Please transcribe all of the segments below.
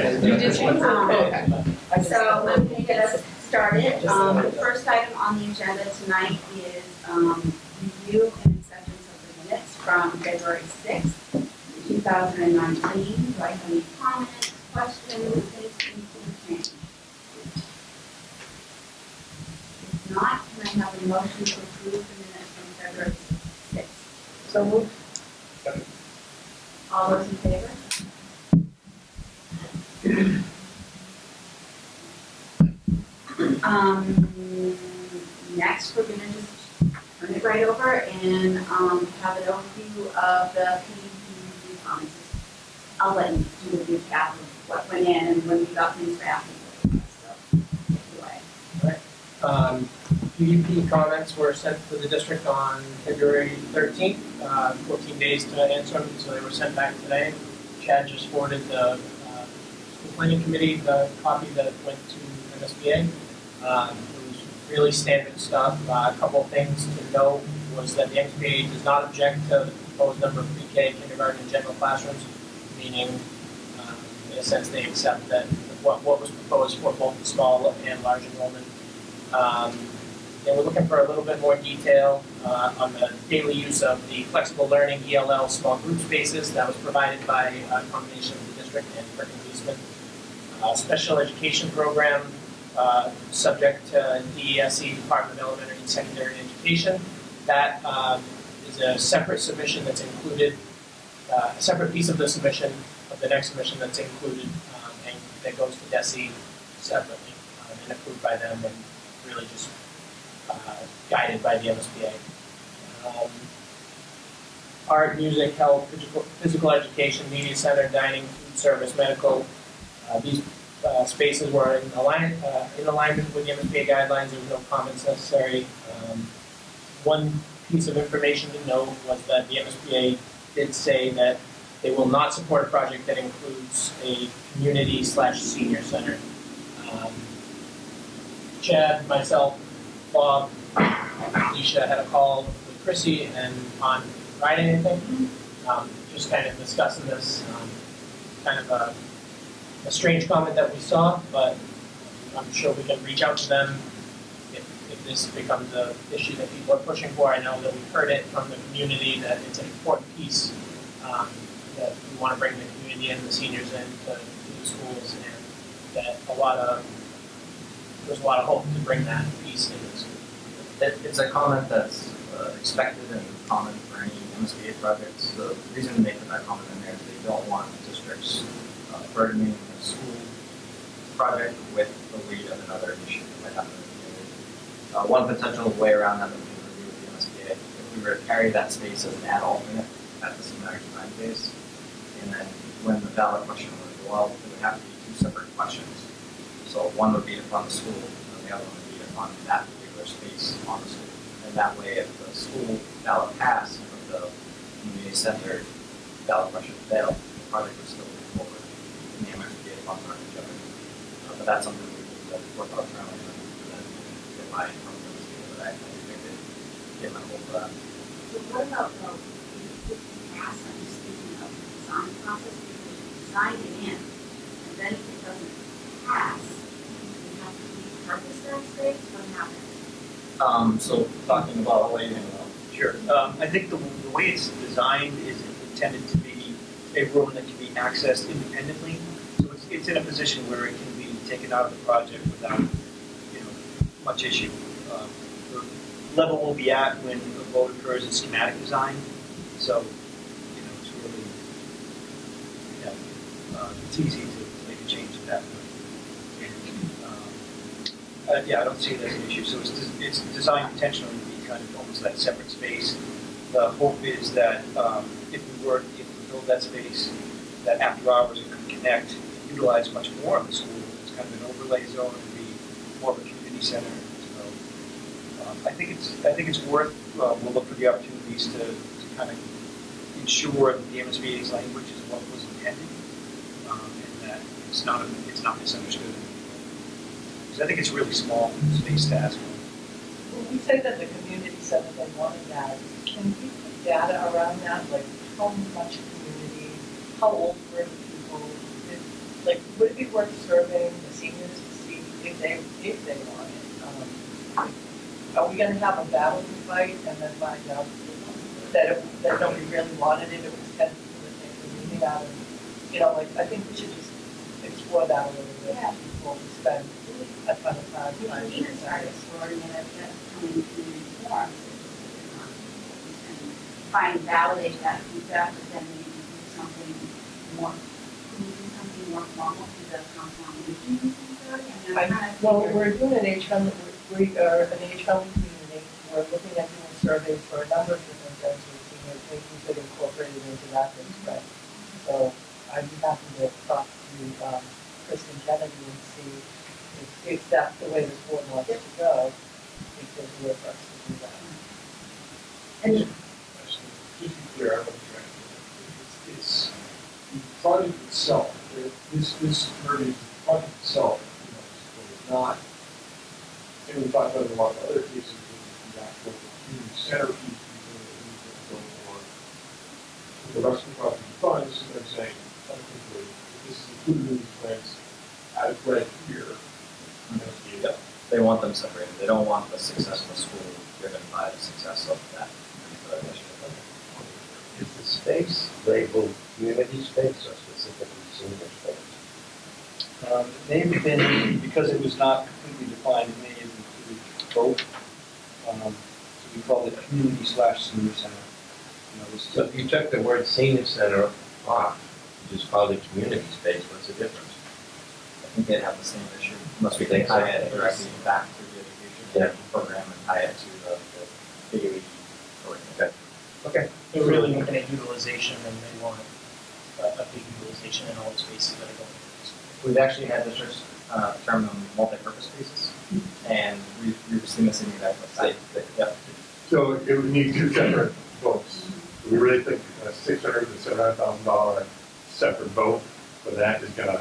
So I'm going to get us started. The first item on the agenda tonight is review and acceptance of the minutes from February 6th, 2019. Do I have any comments, questions, anything to change? If not, can I have a motion to approve the minutes from February 6th? So moved. All those in favor? Next, we're going to just turn it right over and have an overview of the PDP comments. I'll let you do the recap of what went in and when we got things back. So, anyway. All right. PDP comments were sent to the district on February 13th, 14 days to answer them, so they were sent back today. Chad just forwarded the school planning committee the copy that went to MSBA. It was really standard stuff. A couple of things to note was that the MSBA does not object to the proposed number of pre-K, kindergarten, and general classrooms, meaning in a sense they accept that what was proposed for both the small and large enrollment. They were looking for a little bit more detail on the daily use of the flexible learning ELL small group spaces that was provided by a combination of the district and Easton. Special education program subject to DESE, Department of Elementary and Secondary Education. That is a separate submission that's included, a separate piece of the submission, of the next submission that's included, and that goes to DESE separately and approved by them and really just guided by the MSBA. Art, music, health, physical education, media center, dining, food service, medical. These spaces were in alignment with the MSBA guidelines. There was no comments necessary. One piece of information to note was that the MSBA did say that they will not support a project that includes a community/senior center. Chad, myself, Bob, Alicia had a call with Chrissy, and on Friday, I think, just kind of discussing this, kind of a strange comment that we saw, but I'm sure we can reach out to them if this becomes an issue that people are pushing for. I know that we've heard it from the community that it's an important piece that we want to bring the community and the seniors in to the schools, and that there's a lot of hope to bring that piece in this. It's a comment that's expected and common for any MSBA projects. The reason they put that comment in there is they don't want districts burdening a school project with the weight of another issue that might happen in the community. One potential way around that we can review with the MSBA, if we were to carry that space as an ad alternate at the seminar time phase, and then when the ballot question would go out, it would have to be two separate questions. So one would be to fund the school, and the other one would be to fund that particular space on the school. And that way, if the school ballot passed, but the community center ballot question failed, the project would still move forward. And the MSBA funds around each other. But that's something we need to work out around and then get my from the MSBA. But I think they get my hold of that. So what about if you pass, I'm speaking of the design process, because you design it in, and then if it doesn't pass, repurpose that space? What happens? So talking about what you know. Sure. I think the way it's designed is intended to be a room that can be accessed independently. So it's in a position where it can be taken out of the project without much issue. The level we'll be at when the vote occurs is schematic design. So it's really it's easy to make a change at that point. I don't see it as an issue. So it's designed intentionally to be kind of almost that separate space. The hope is that if we build that space, that after hours it could connect and utilize much more of the school. It's kind of an overlay zone and be more of a community center. So I think it's worth. We'll look for the opportunities to kind of ensure that the MSBA's language is what was intended, and that it's not misunderstood. I think it's a really small space to ask for. When we say that the community said that they wanted that, can we put data around that? Like how much community, how old were the people? like, would it be worth surveying the seniors to see if they want it? Are we gonna have a battle to fight and then find out that nobody really wanted it, it was 10 people that take the meeting out of, like, I think we should just explore that a little bit Yeah. before we spend a ton of time We trying can to even start decide. exploring it at the upcoming community forums. And find, validate that feedback, but then maybe do something more, can we do something more formal to the council on aging feedback? And then kind of Well, figure- we're doing an age-friendly, we are an age-friendly community, we're looking at doing surveys for a number of different things, we're seeing things that incorporated into that respect. So I'd be happy to talk to Kristen Kennedy and see if that's the way this board wants it to go, if there's a way for us to do that. And Just to be clear, I'm trying to, it's the project itself, this project itself, is not, and we talked about in a lot of other cases, the actual community center piece, go for the rest of the project funds, and they're saying, unequivocally, this is included in these plans, as read here. Yeah. They want them separated. They don't want the successful school driven by the success of that particular initiative. Is the space labeled community space or specifically senior space? It may have been, because it was not completely defined, it may have included both. So we called it community/senior center. So if you took the word senior center off, you just called it community space, what's the difference? I think they'd have the same issue unless we can tie it directly back to the education program and tie it to the daily program. Okay. They're really looking at utilization and they want a big utilization in all the spaces that are going into this. We've actually had districts determine them multi-purpose spaces, and we've seen this in the United States. Yeah. So it would need two separate votes. Do we really think a $600,000 to $700,000 separate vote for that is gonna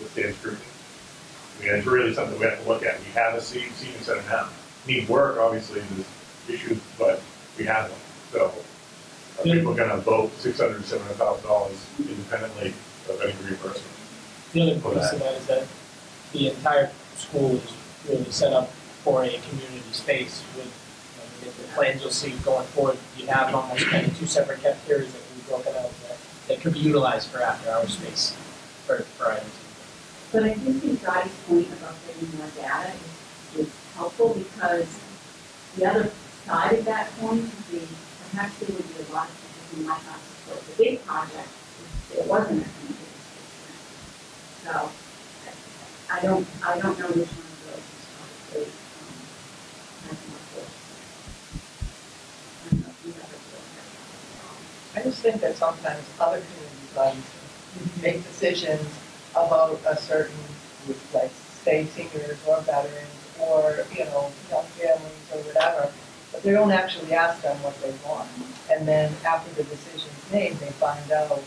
withstand scrutiny? I mean, it's really something we have to look at. We have a senior center now. Need work, obviously, there's issues, but we have one. So are people gonna vote $600,000 to $700,000 independently of any reimbursement? The other piece of that is that the entire school is really set up for a community space with, the plans you'll see going forward, you have almost kind of two separate cafeterias that can be broken out that could be utilized for after-hour space for items. But I do think Guy's point about getting more data is helpful because the other side of that coin would be perhaps there would be a lot of people who might not support the big project if there wasn't a community space. So I don't know which one of those is probably has more force. I don't know if you ever feel that. I just think that sometimes other community bodies make decisions about a certain group, like say seniors or veterans or, young families or whatever, but they don't actually ask them what they want. And then after the decision's made, they find out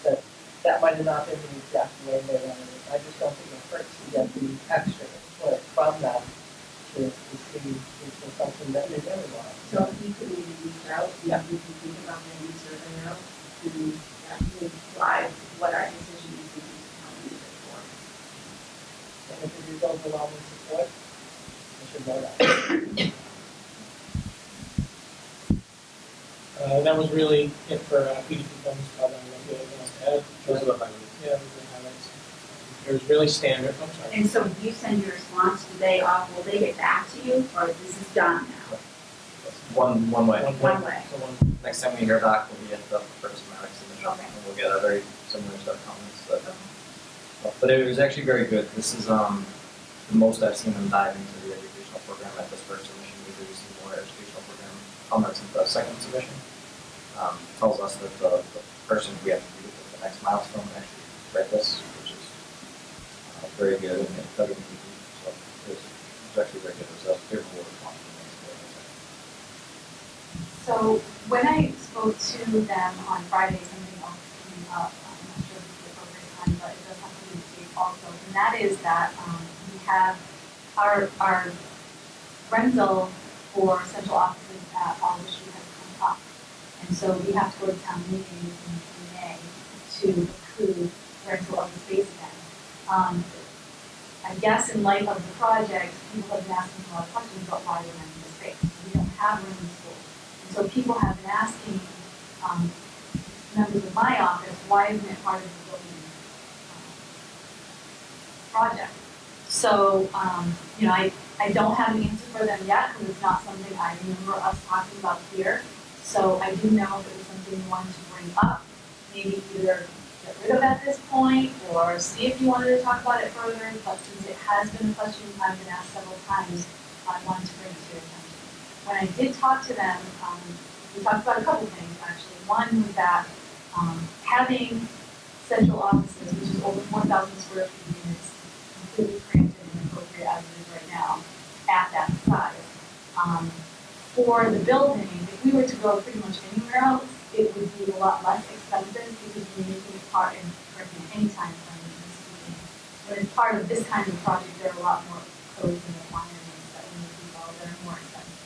that that might have not been the exact way they wanted it. I just don't think it hurts to get the extra input from them to see if there's something that they really want. So if you could maybe reach out, Yeah. we can think about getting a survey out and that would drive what our decision is in how we move it forward. And if it is overwhelming support, we should know that. That was really it for PDP funds, probably nothing else to add. Those are the highlights. Yeah, those are the highlights. It was really standard, I'm sorry. And so you send your response, will they get back to you, or this is done now? One way. One way. So one. Next time we hear back, we'll be at the first schematic submission, Okay. and we'll get a very similar set of comments. But it was actually very good. This is the most I've seen them dive into the educational program at this first submission. We usually see more educational program comments at the second submission. Tells us that the person we have to do with the next milestone actually read this, which is very good and dug into deep. So it was actually very good. It was a favorable response. So when I spoke to them on Friday, something else came up. I'm not sure if it's the appropriate time, but it does have to do with state also. And that is that we have our rental for central offices at all the street has come up. And so we have to go to town meeting in May to approve rental of the space again. I guess in light of the project, people have been asking a lot of questions about why we're renting the space. We don't have room in the school. And so people have been asking members of my office, why isn't it part of the building project? So, I don't have an answer for them yet because it's not something I remember us talking about here. So I didn't know if it was something you wanted to bring up, maybe either get rid of at this point or see if you wanted to talk about it further. But since it has been a question I've been asked several times, I wanted to bring it to your attention. When I did talk to them, we talked about a couple things actually. One was that having central offices, which is over 4,000 square feet, and it's completely cramped and inappropriate as it is right now, at that size. For the building, if we were to go pretty much anywhere else, it would be a lot less expensive because we're making it part in any time frame. When it's part of this kind of project, there are a lot more codes and requirements that we need to follow that are more expensive.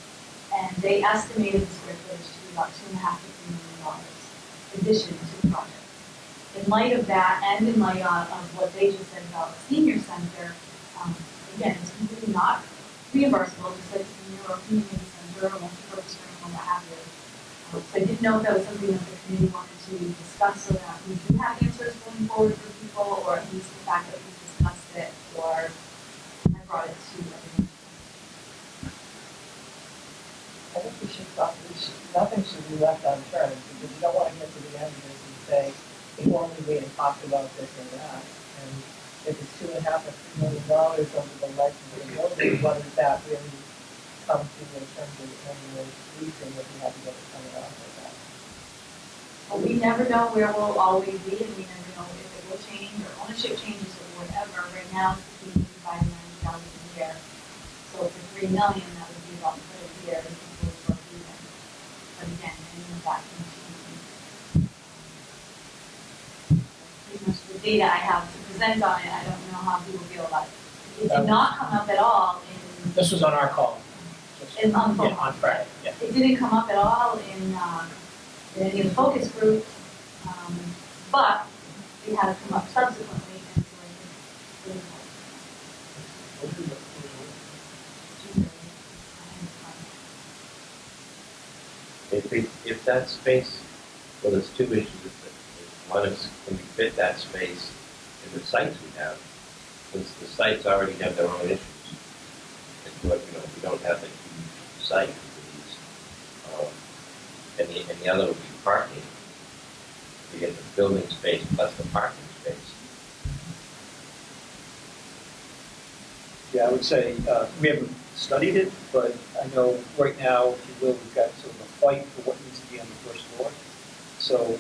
And they estimated the square footage to be about $2.5 to $3 million addition to the project. In light of that, and in light of what they just said about the senior center, again, it's completely not reimbursable, just like senior or community center or multi-purpose room or what have you. So I didn't know if that was something that the committee wanted to discuss so that we do have answers going forward for people, or at least the fact that we discussed it, or I brought it to everyone. I think nothing should be left unturned, because you don't want to get to the end of this and say, if only we had talked about this or that. And if it's $2.5 or $3 million over the life of the building, what does that really come to in terms of annual leasing if we have to get it coming off of that? Well, we never know where we'll always be, and we never know if it will change or ownership changes or whatever. Right now, it's between $85,000 and $90,000 a year. So for $3 million, that would be about for a year. But again, any of that can change. Pretty much the data I have to present on it, I don't know how people feel about it. It did not come up at all in. This was on our call. On Friday, yeah. It didn't come up at all in any of the focus groups, but it has come up subsequently. And so I think If that space, well, there's two issues. One is, can we fit that space in the sites we have? Since the sites already have their own issues. We don't have the huge site for these. And the other would be parking. You get the building space plus the parking space. Yeah, I would say, we haven't studied it, but I know right now, if you will, we've got sort of a fight for what needs to be on the first floor. So,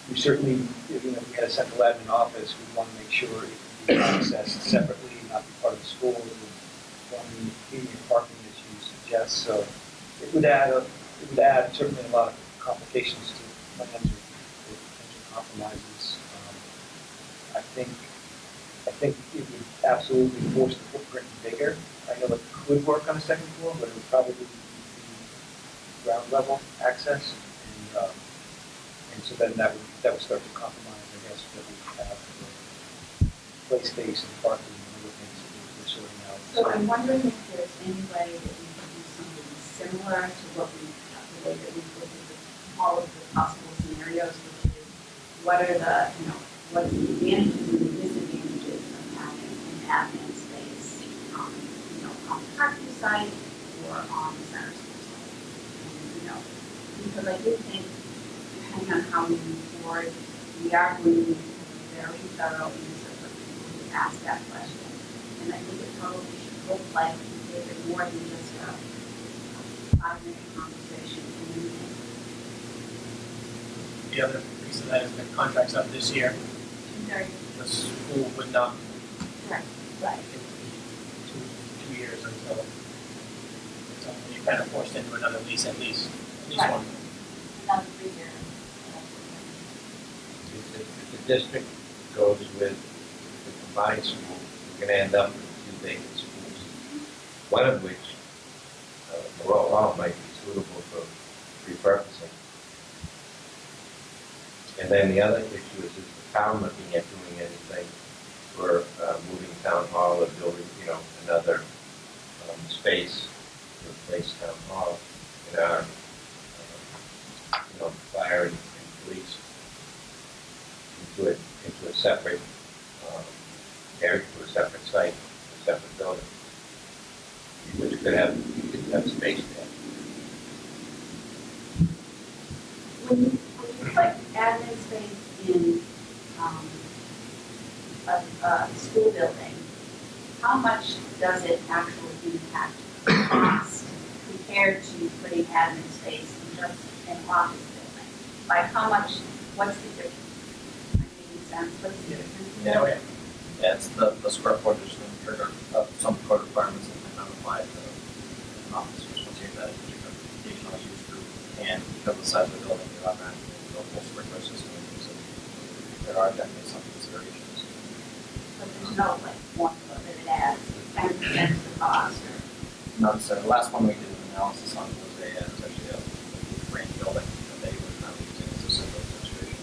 we certainly, if we had a central admin office, we'd want to make sure it can be accessed separately, not be part of the school. It would want to be in parking as you suggest. So it would add certainly a lot of complications to plans or potential compromises. I think it would absolutely force the footprint bigger. I know it could work on the second floor, but it would probably be ground level access, and so then that would start to compromise, I guess, what we have for play space and parking and other things that we're sorting out. So I'm wondering if there's any way that we could do something similar to the way that we've looked at all of the possible scenarios, which is what are what are the advantages and the disadvantages of having an admin space on the parking site or on the center school site. Because I do think, depending on how we move forward, we are going to be very thorough in this of people who ask that question. And I think it probably should look like we gave it more than just a 5-minute conversation. The other piece of that is the contract's up this year. The school would not. Right. Two years until you're kind of forced into another lease at least Right. one. Another 3 years. If the district goes with the combined school, we're going to end up with 2 vacant schools, one of which, all might be suitable for repurposing. And then the other issue is the town looking at doing anything to prepared for a separate site, a separate building, which could have space there. When you put admin space in a school building, how much does it actually impact cost compared to putting admin space in just an office building? Like how much, what's the difference? Am I making sense? What's the difference? Yeah, it's the square footage and trigger some code requirements that might not apply to an office, which once you have that particular occasional use group, and because of the size of the building, you're automatically into a full sprinkler system, so there are definitely some considerations. But there's no like formula that it adds 10% to the cost or. Not necessarily. The last one we did an analysis on was it's actually a frame building that they were kind of using as a simple illustration,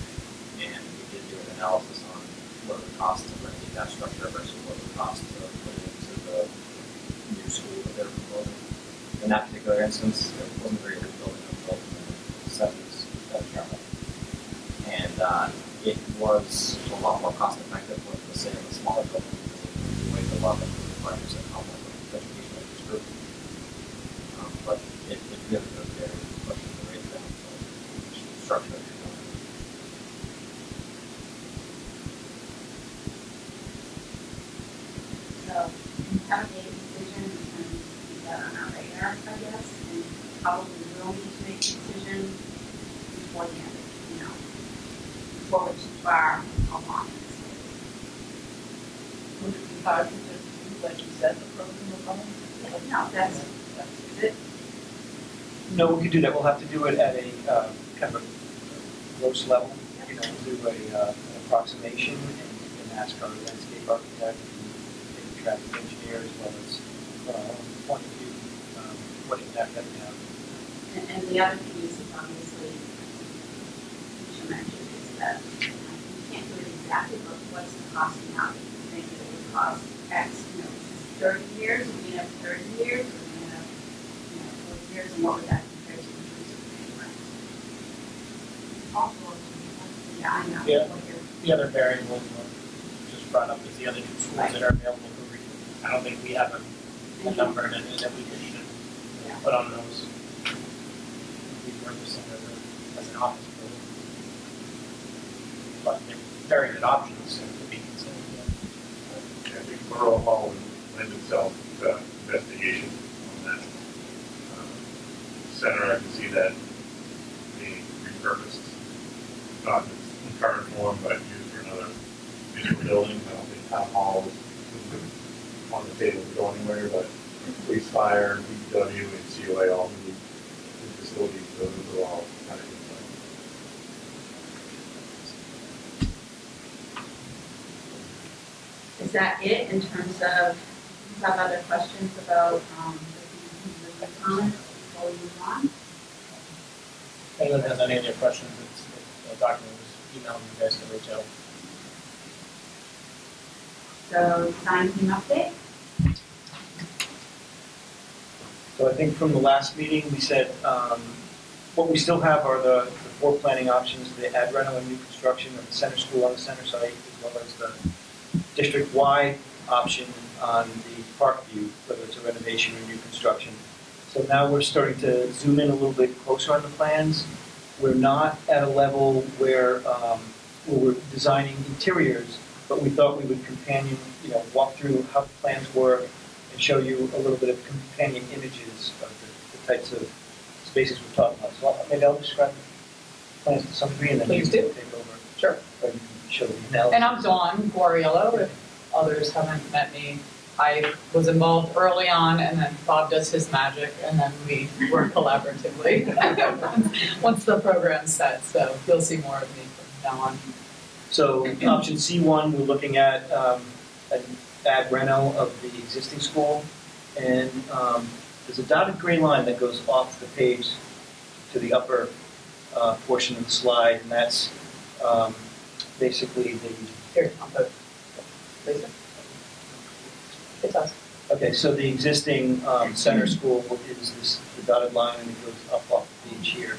and we did do an analysis on what are the costs of renting that structure versus what are the costs of putting it into the new school that they're proposing. In that particular instance, it wasn't a very old building, it was built in the 70s, generally. And it was a lot more cost effective with, let's say, a smaller building, because it weighed a lot of the requirements and how much education of this group. But it really does vary, especially the rate down the structure that you're doing. So we have made a decision and keep that on our radar, I guess, and probably will need to make a decision before the end of, before we're too far along in this phase. Would it be hard to just do, like you said, the program alone? No, that's it. No, we could do that. We'll have to do it at a kind of a gross level. Do an approximation and ask our landscape architect and traffic engineer as well as point of view what impact that would have. And the other piece is obviously, you should mention is that you can't do it exactly, but what's the cost now? You think it would cost X, is this 30 years? Are we going to have 30 years? Are we going to have, 40 years? And what would that compare to in terms of paying rent? Also, yeah, I know. Yeah. What you're, The other variable just brought up is the other two schools that are available for review. I don't think we have a number that we should put on those. We purchase them as an office building. But they're very good options to be considered. I think Borough Hall would lend itself to investigation on that. Center, I can see that being repurposed, not in its current form, but used for another municipal building. I don't think Town Hall is on the table to go anywhere, but police, fire, DPW, and COA all need new facilities, so those are all kind of inside. is that it in terms of, do you have other questions about the comments before we move on? If anyone has any other questions, the document was emailed, you guys can reach out. So design team update? So I think from the last meeting, we said what we still have are the four planning options, the ad rental and new construction of the center school on the center site, as well as the district-wide option on the park view, whether it's a renovation or new construction. So now we're starting to zoom in a little bit closer on the plans. We're not at a level where we're designing interiors, but we thought we would walk through how the plans work and show you a little bit of companion images of the types of spaces we're talking about. So maybe I'll describe the plans to some degree and then you Please can do. take over. Sure. Or you can show the analysis. And I'm Dawn Guariello, if others haven't met me. I was involved early on, and then Bob does his magic, and then we work collaboratively once the program's set. So you'll see more of me from now on. So option C1, we're looking at an ad reno of the existing school, and there's a dotted gray line that goes off the page to the upper portion of the slide, and that's basically the. Here, I'll put it. It does. Okay, so the existing center school is the dotted line, and it goes up off the page here.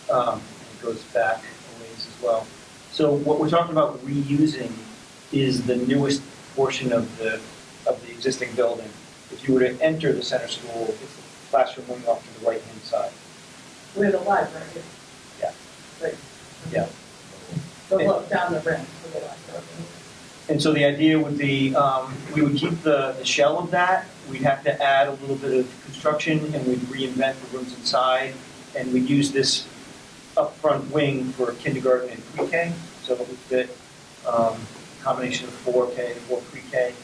And it goes back a ways as well. So what we're talking about reusing is the newest portion of the existing building. If you were to enter the center school, it's the classroom wing off to the right-hand side. Where the library is. Yeah. Right. Yeah. So look down the rim for the library. And so the idea would be, we would keep the shell of that, we'd have to add a little bit of construction, and we'd reinvent the rooms inside, and we'd use this upfront wing for kindergarten and pre-K, so it would fit a combination of 4K, 4 pre-K.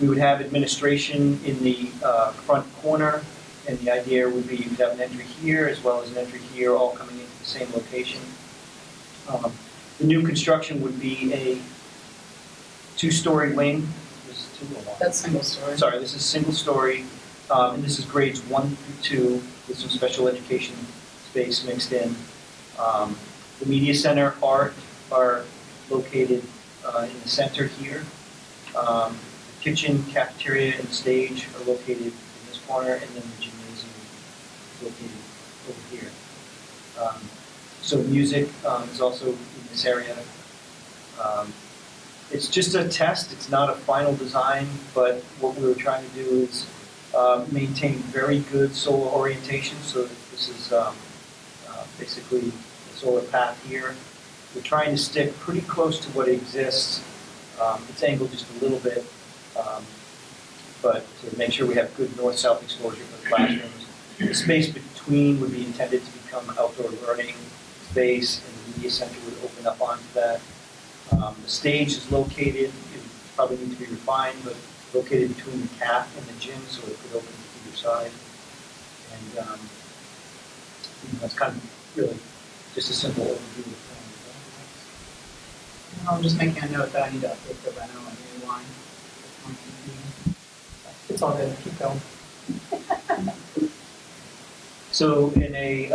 We would have administration in the front corner, and the idea would be you'd have an entry here as well as an entry here, all coming into the same location. The new construction would be a 2-story wing. This is 2 or 1? That's single story. Sorry, this is single story, and this is grades 1 through 2 with some special education space mixed in. The media center, art are located in the center here. The kitchen, cafeteria, and stage are located in this corner, and then the gymnasium is located over here. So music is also in this area. It's just a test, it's not a final design, but what we were trying to do is maintain very good solar orientation, so that this is basically the solar path here. We're trying to stick pretty close to what exists. It's angled just a little bit, but to make sure we have good north-south exposure for the classrooms. The space between would be intended to become outdoor learning space, and the media center would open up onto that. The stage is located, it would probably need to be refined, but located between the caf and the gym, so it could open to either side. And that's kind of really just a simple overview of the plan. I'm just making a note that I need to update the Renault and new line. It's all good, keep going. So in a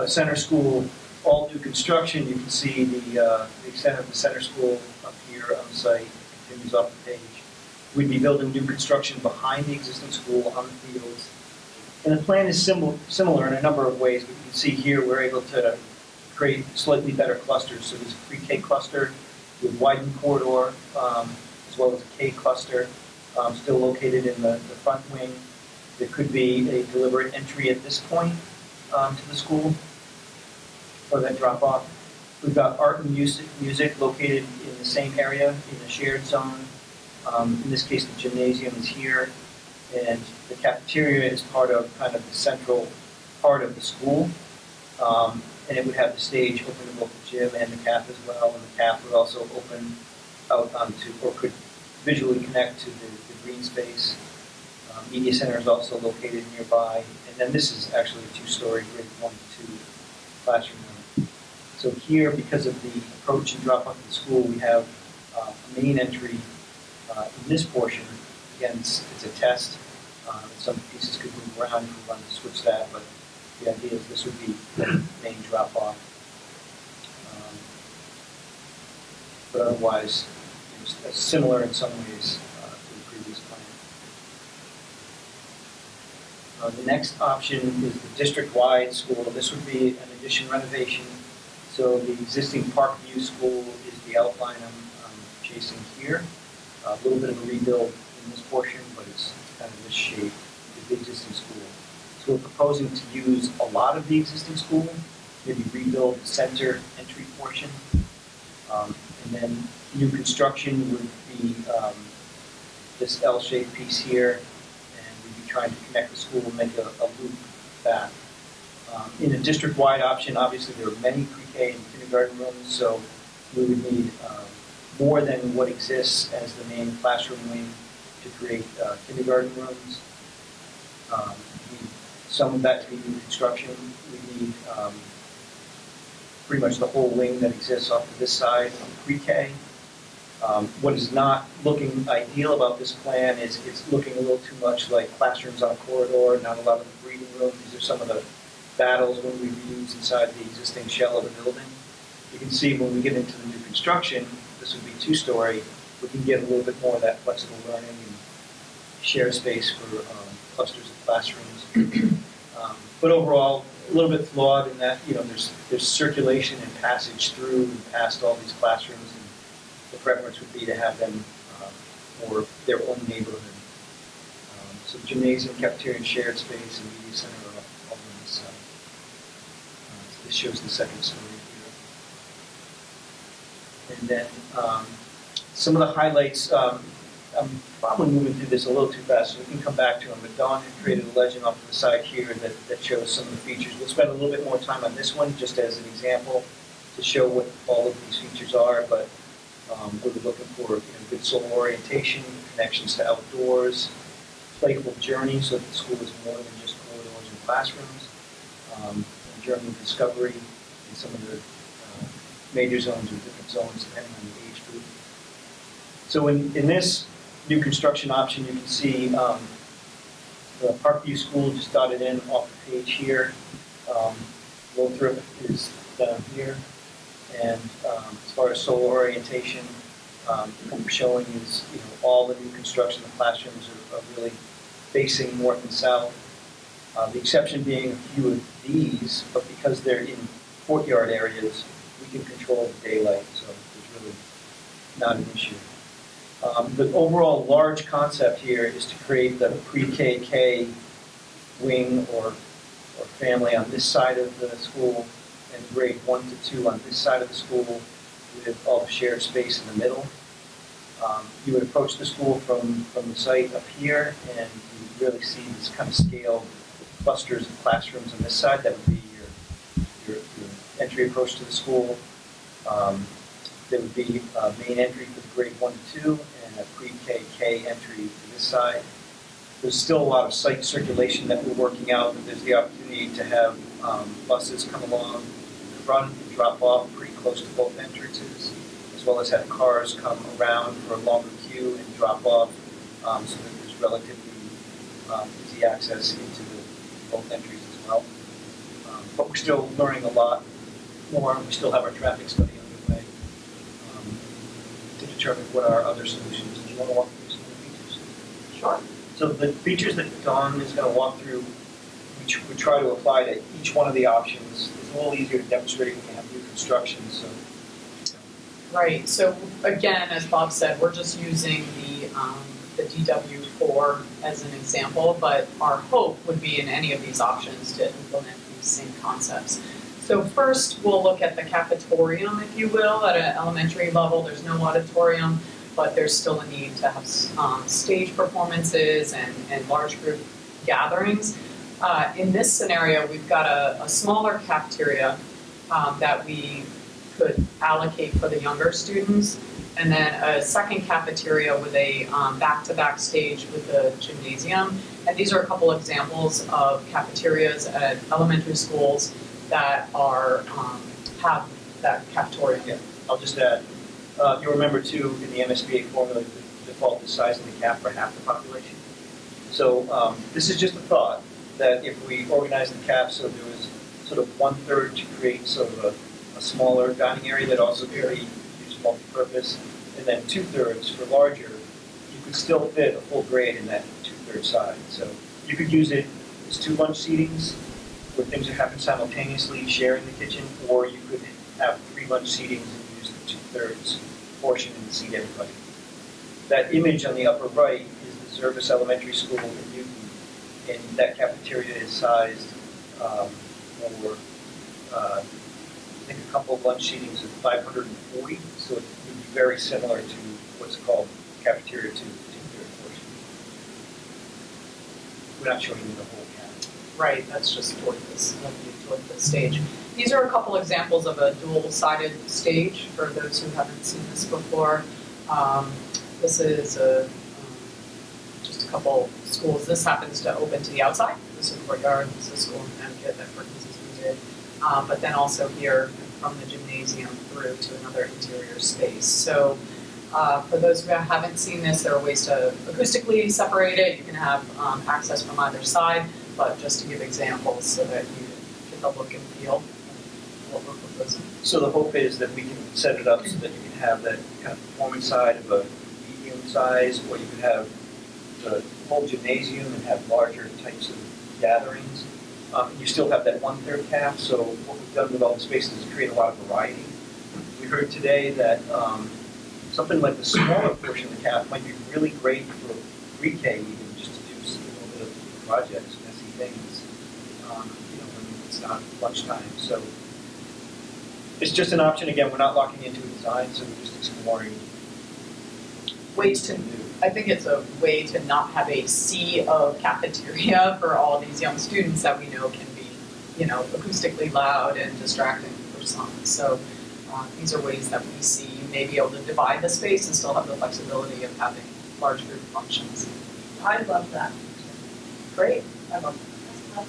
center school, all new construction, you can see the extent of the center school up here on the site, continues off the page. We'd be building new construction behind the existing school on the fields. And the plan is similar in a number of ways, but you can see here we're able to create slightly better clusters. So there's a pre-K cluster with widened corridor, as well as a K cluster, still located in the front wing. There could be a deliberate entry at this point to the school, or that drop off. We've got art and music located in the same area in the shared zone. In this case, the gymnasium is here, and the cafeteria is part of kind of the central part of the school. And it would have the stage open to both the gym and the caf as well, and the caf would also open out onto, or could visually connect to the green space. Media center is also located nearby, and then this is actually a 2-story grade 1 to 2 classroom room. So here, because of the approach and drop off of the school, we have a main entry in this portion. Again, it's a test. Some pieces could move around if we wanted to switch that, but the idea is this would be the main drop off. But otherwise, it's similar in some ways to the previous plan. The next option is the district-wide school. This would be an addition renovation. So the existing Parkview school is the outline I'm chasing here. A little bit of a rebuild in this portion, but it's kind of this shape of the existing school. So we're proposing to use a lot of the existing school, maybe rebuild the center entry portion, and then new construction would be this L-shaped piece here, and we'd be trying to connect the school and make a loop back. In a district-wide option, obviously there are many pre-K and kindergarten rooms, so we would need more than what exists as the main classroom wing to create kindergarten rooms. Some of that to be new construction. We need pretty much the whole wing that exists off of this side on pre-K. What is not looking ideal about this plan is it's looking a little too much like classrooms on a corridor, not a lot of the breathing room. These are some of the battles when we've used inside the existing shell of the building. You can see when we get into the new construction, this would be 2-story, we can get a little bit more of that flexible learning and share space for clusters of classrooms. But overall, a little bit flawed in that, there's circulation and passage through and past all these classrooms, and the preference would be to have them for their own neighborhood. So gymnasium, cafeteria, and shared space, and media center are all on this side. So this shows the second story here. And then some of the highlights, I'm probably moving through this a little too fast, so we can come back to them, but Dawn had created a legend off to the side here that shows some of the features. We'll spend a little bit more time on this one, just as an example, to show what all of these features are, but we'll be looking for good solar orientation, connections to outdoors, playful journey, so that the school is more than just corridors and classrooms, journey of discovery in some of the major zones or different zones depending on the age group. So in this new construction option, you can see the Parkview School just dotted in off the page here. Lothrop is down here. And as far as solar orientation, what we're showing is all the new construction, the classrooms are really facing north and south. The exception being a few of these, but because they're in courtyard areas, we can control the daylight, so it's really not an issue. The overall large concept here is to create the pre-KK wing or family on this side of the school and grade 1 to 2 on this side of the school with all the shared space in the middle. You would approach the school from the site up here and you really see this kind of scale clusters of classrooms on this side. That would be your entry approach to the school. There would be a main entry for the grade 1 to 2 and a pre-KK entry to this side. There's still a lot of site circulation that we're working out, but there's the opportunity to have buses come along the front and drop off pretty close to both entrances, as well as have cars come around for a longer queue and drop off, so that there's relatively easy access into both entries as well. But we're still learning a lot more, and we still have our traffic study underway to determine what our other solutions. Do you want to walk through some of the features? Sure. So the features that Dawn is going to walk through, which we try to apply to each one of the options. It's a little easier to demonstrate when we have new construction. So. Right. So again, as Bob said, we're just using the DW4 as an example, but our hope would be in any of these options to implement these same concepts. So first, we'll look at the cafetorium, if you will, at an elementary level. There's no auditorium, but there's still a need to have stage performances and large group gatherings. In this scenario, we've got a smaller cafeteria that we could allocate for the younger students, and then a second cafeteria with a back-to-back stage with the gymnasium. And these are a couple examples of cafeterias at elementary schools that are have that cafeteria. Yeah, I'll just add, you'll remember too, in the MSBA formula, the default is size of the cap for half the population. So this is just a thought that if we organize the cap so there was sort of 1/3 to create sort of a smaller dining area that also could be used multi-purpose, and then 2/3 for larger, you could still fit a full grade in that 2/3 side. So you could use it as 2 lunch seatings where things are happening simultaneously, sharing the kitchen, or you could have 3 lunch seatings and use the 2/3 portion and seat everybody. That image on the upper right is the Service Elementary School in Newton, and that cafeteria is sized for I think a couple of lunch seatings of 540, so it would be very similar to what's called cafeteria 2/3 portion. We're not showing you the whole cap. Right, that's just toward the stage. These are a couple examples of a dual-sided stage for those who haven't seen this before. This is just a couple schools. This happens to open to the outside. This is a courtyard. This is a school in Connecticut that Perkins is needed. But then also here from the gymnasium through to another interior space. So for those who haven't seen this, there are ways to acoustically separate it. You can have access from either side, but just to give examples so that you get the look and feel of what we're proposing. So the hope is that we can set it up so that you can have that kind of performance side of a medium size, or you could have the whole gymnasium and have larger types of gatherings. You still have that 1/3 cap, so what we've done with all the spaces is create a lot of variety. We heard today that something like the smaller portion of the cap might be really great for pre-K even, just to do a little bit of projects, messy things, when it's not lunchtime. So it's just an option. Again, we're not locking into a design, so we're just exploring Ways to, I think it's a way to not have a sea of cafeteria for all these young students that we know can be, acoustically loud and distracting for some. So these are ways that we see you may be able to divide the space and still have the flexibility of having large group functions. I love that. Great. I love that.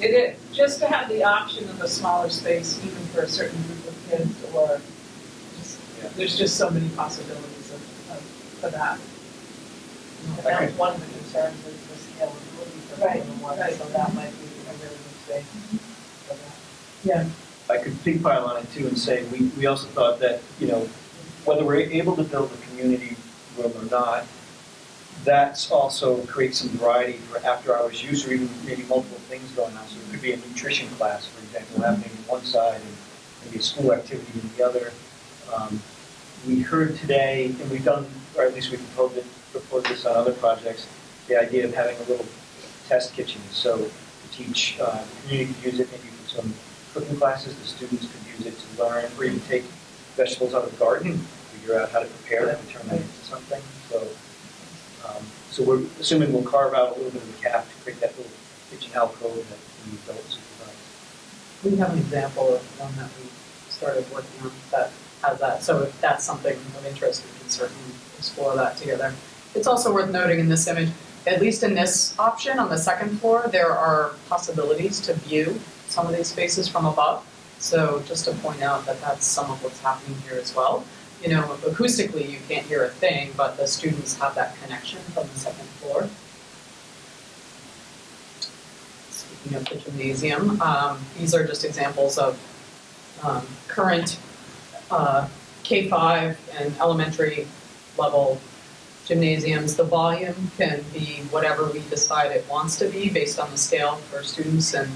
It is, just to have the option of a smaller space even for a certain group of kids or there's just so many possibilities for that. And that was one of the concerns is the scalability for one-on-one, so that might be a really good space for that. Yeah. I could big pile on it too and say we also thought that, whether we're able to build a community room or not, that's also creates some variety for after hours use or even maybe multiple things going on. So it could be a nutrition class, for example, happening on one side and maybe a school activity in the other. We heard today, and we've done, or at least we proposed this on other projects, the idea of having a little test kitchen. So to teach, the community could use it maybe for some cooking classes, the students could use it to learn, or even take vegetables out of the garden, figure out how to prepare them and turn them into something. So we're assuming we'll carve out a little bit of the cap to create that little kitchen alcove that we built supervise. We have an example of one that we started working on that has that. So if that's something of interest, we can certainly explore that together. It's also worth noting in this image, at least in this option on the second floor, there are possibilities to view some of these spaces from above. So just to point out that that's some of what's happening here as well. Acoustically you can't hear a thing, but the students have that connection from the second floor. Speaking of the gymnasium, these are just examples of current K-5 and elementary level gymnasiums. The volume can be whatever we decide it wants to be based on the scale for students, and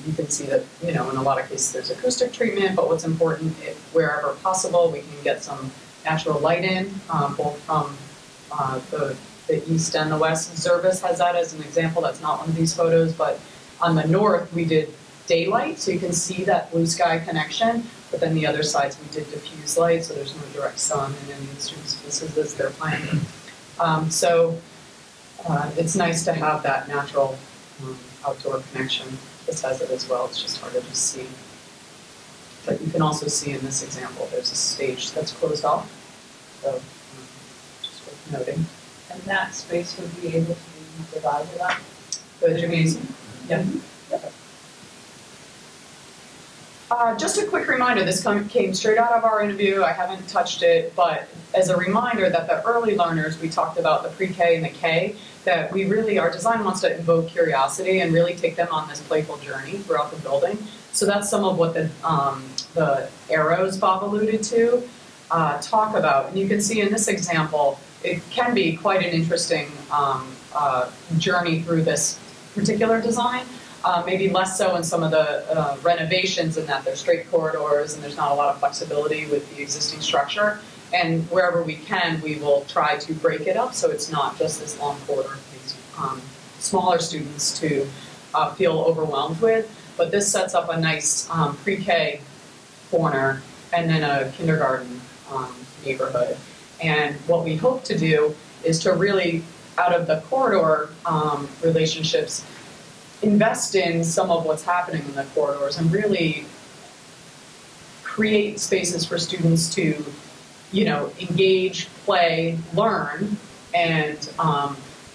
you can see that, in a lot of cases there's acoustic treatment, but what's important, wherever possible, we can get some natural light in, both from the east and the west. Zervis has that as an example. That's not one of these photos, but on the north we did daylight, so you can see that blue sky connection, but then the other sides we did diffuse light, so there's no direct sun in any of the students' spaces as they're playing. It's nice to have that natural outdoor connection. This has it as well, it's just harder to see. But you can also see in this example, there's a stage that's closed off, so just worth noting. And that space would be able to be divided up? The gymnasium. Yeah. Okay. Just a quick reminder, this came straight out of our interview, I haven't touched it, but as a reminder that the early learners, we talked about the pre-K and the K, that our design wants to invoke curiosity and really take them on this playful journey throughout the building. So that's some of what the arrows Bob alluded to talk about. And you can see in this example, it can be quite an interesting journey through this particular design. Maybe less so in some of the renovations in that they're straight corridors and there's not a lot of flexibility with the existing structure. And wherever we can, we will try to break it up so it's not just this long corridor for these smaller students to feel overwhelmed with. But this sets up a nice pre-K corner and then a kindergarten neighborhood. And what we hope to do is to really, out of the corridor relationships, invest in some of what's happening in the corridors and really create spaces for students to, engage, play, learn, and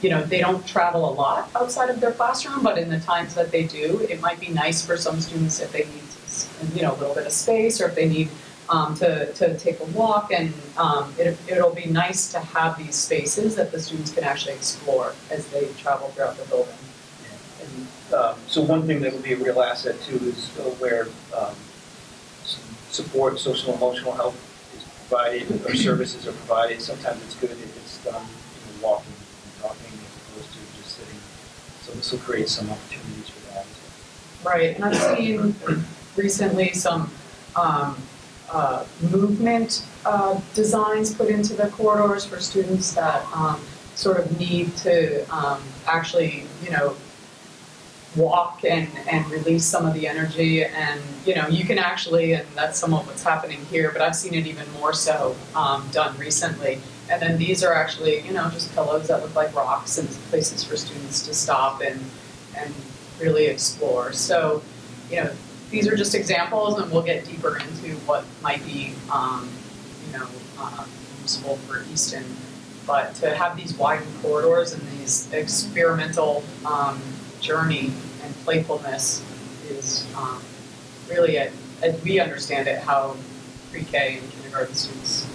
they don't travel a lot outside of their classroom, but in the times that they do, it might be nice for some students if they need, a little bit of space, or if they need to take a walk, and it'll be nice to have these spaces that the students can actually explore as they travel throughout the building. So one thing that would be a real asset too is where some support, social emotional help is provided, or services are provided. Sometimes it's good if it's done, walking and talking as opposed to just sitting. So this will create some opportunities for that as well. Right, and I've seen recently some movement designs put into the corridors for students that sort of need to actually, walk and release some of the energy. And, you can actually, and that's somewhat what's happening here, but I've seen it even more so done recently. And then these are actually, just pillows that look like rocks and places for students to stop and really explore. So, these are just examples, and we'll get deeper into what might be, useful for Easton. But to have these widened corridors and these experimental journey and playfulness is really, as we understand it, how pre-K and kindergarten students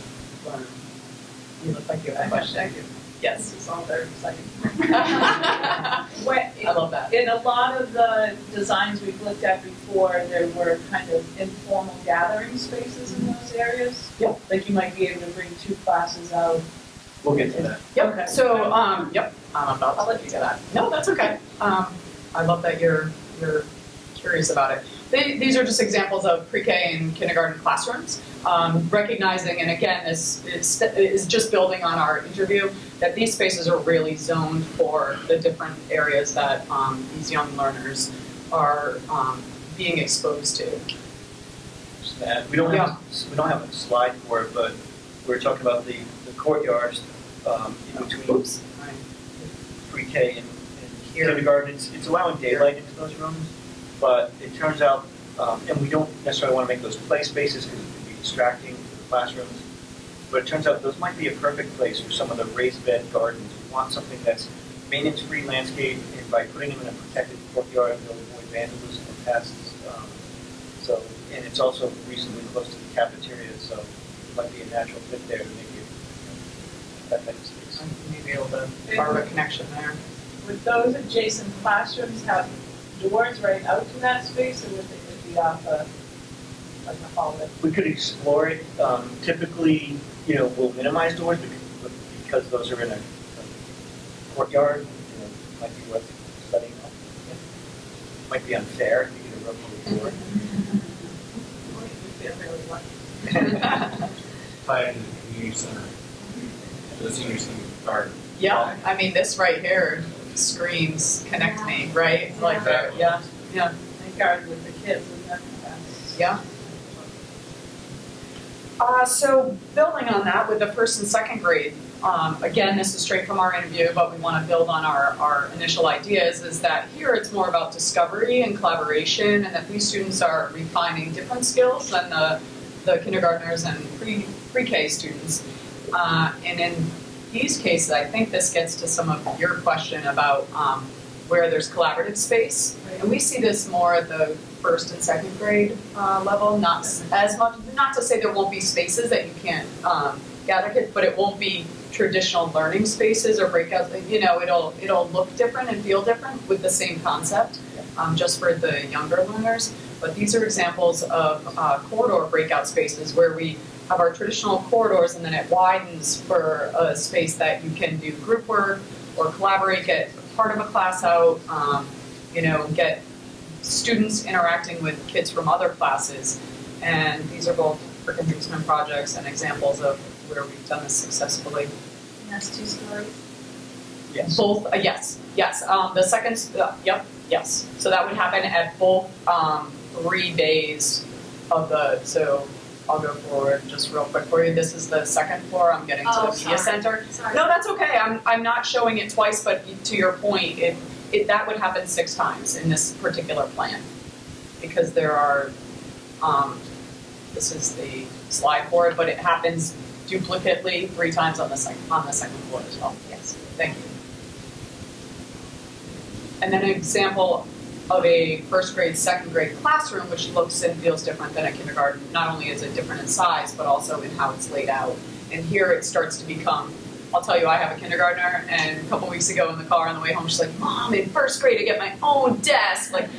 learn. You look like you have a question. Yes. It's all very exciting. I love that. In a lot of the designs we've looked at before, there were kind of informal gathering spaces in those areas. Yep. Like you might be able to bring 2 classes out. We'll get to that. Yep. Okay. So, I'm about to let you get that. No, that's okay. I love that you're curious about it. These are just examples of pre-K and kindergarten classrooms. Recognizing, and again, this is just building on our interview, that these spaces are really zoned for the different areas that these young learners are being exposed to. Just that. We don't have a slide for it, but we're talking about the courtyards in between pre-K and kindergarten. It's allowing daylight into those rooms, but it turns out, and we don't necessarily want to make those play spaces because it can be distracting to the classrooms, but it turns out those might be a perfect place for some of the raised bed gardens. We want something that's maintenance-free landscape, and by putting them in a protected courtyard, they'll avoid vandalism and pests. And it's also reasonably close to the cafeteria, so it might be a natural fit there to make it that type of space. Maybe able to carve a connection there. Would those adjacent classrooms have doors right out to that space, or would they just be off like a hallway? We could explore it. Typically, we'll minimize doors because those are in a courtyard. Might be worth studying. Might be unfair if you get a room full of door. Tie into the community center, the senior center garden. Yeah, I mean, this right here screams connect me, right? Like that, yeah. They garden with the kids, and that's Yeah. So building on that with the first and second grade, again, this is straight from our interview, but we want to build on our initial ideas, is that here it's more about discovery and collaboration, and that these students are refining different skills than the kindergartners and pre-K students. And in these cases, I think this gets to some of your question about where there's collaborative space. And we see this more at the first and second grade level, not as much, not to say there won't be spaces that you can't gather kids, but it won't be traditional learning spaces or breakouts. It'll look different and feel different with the same concept, just for the younger learners. But these are examples of corridor breakout spaces where we have our traditional corridors, and then it widens for a space that you can do group work or collaborate, get part of a class out, get students interacting with kids from other classes. And these are both for inducement projects and examples of where we've done this successfully. And that's 2 stories? Yes. Both, yes. The second, yes. So that would happen at both 3 days of so I'll go forward just real quick for you. This is the second floor. I'm getting to the PIA Center. Sorry. No, that's okay. I'm not showing it twice, but to your point, that would happen 6 times in this particular plan, because there are. This is the slide for it, but it happens duplicately 3 times on the second floor as well. Yes, thank you. And then an example of a first grade, second grade classroom, which looks and feels different than a kindergarten. Not only is it different in size, but also in how it's laid out. And here it starts to become, I'll tell you, I have a kindergartner, and a couple weeks ago in the car on the way home, she's like, Mom, in first grade I get my own desk. Like,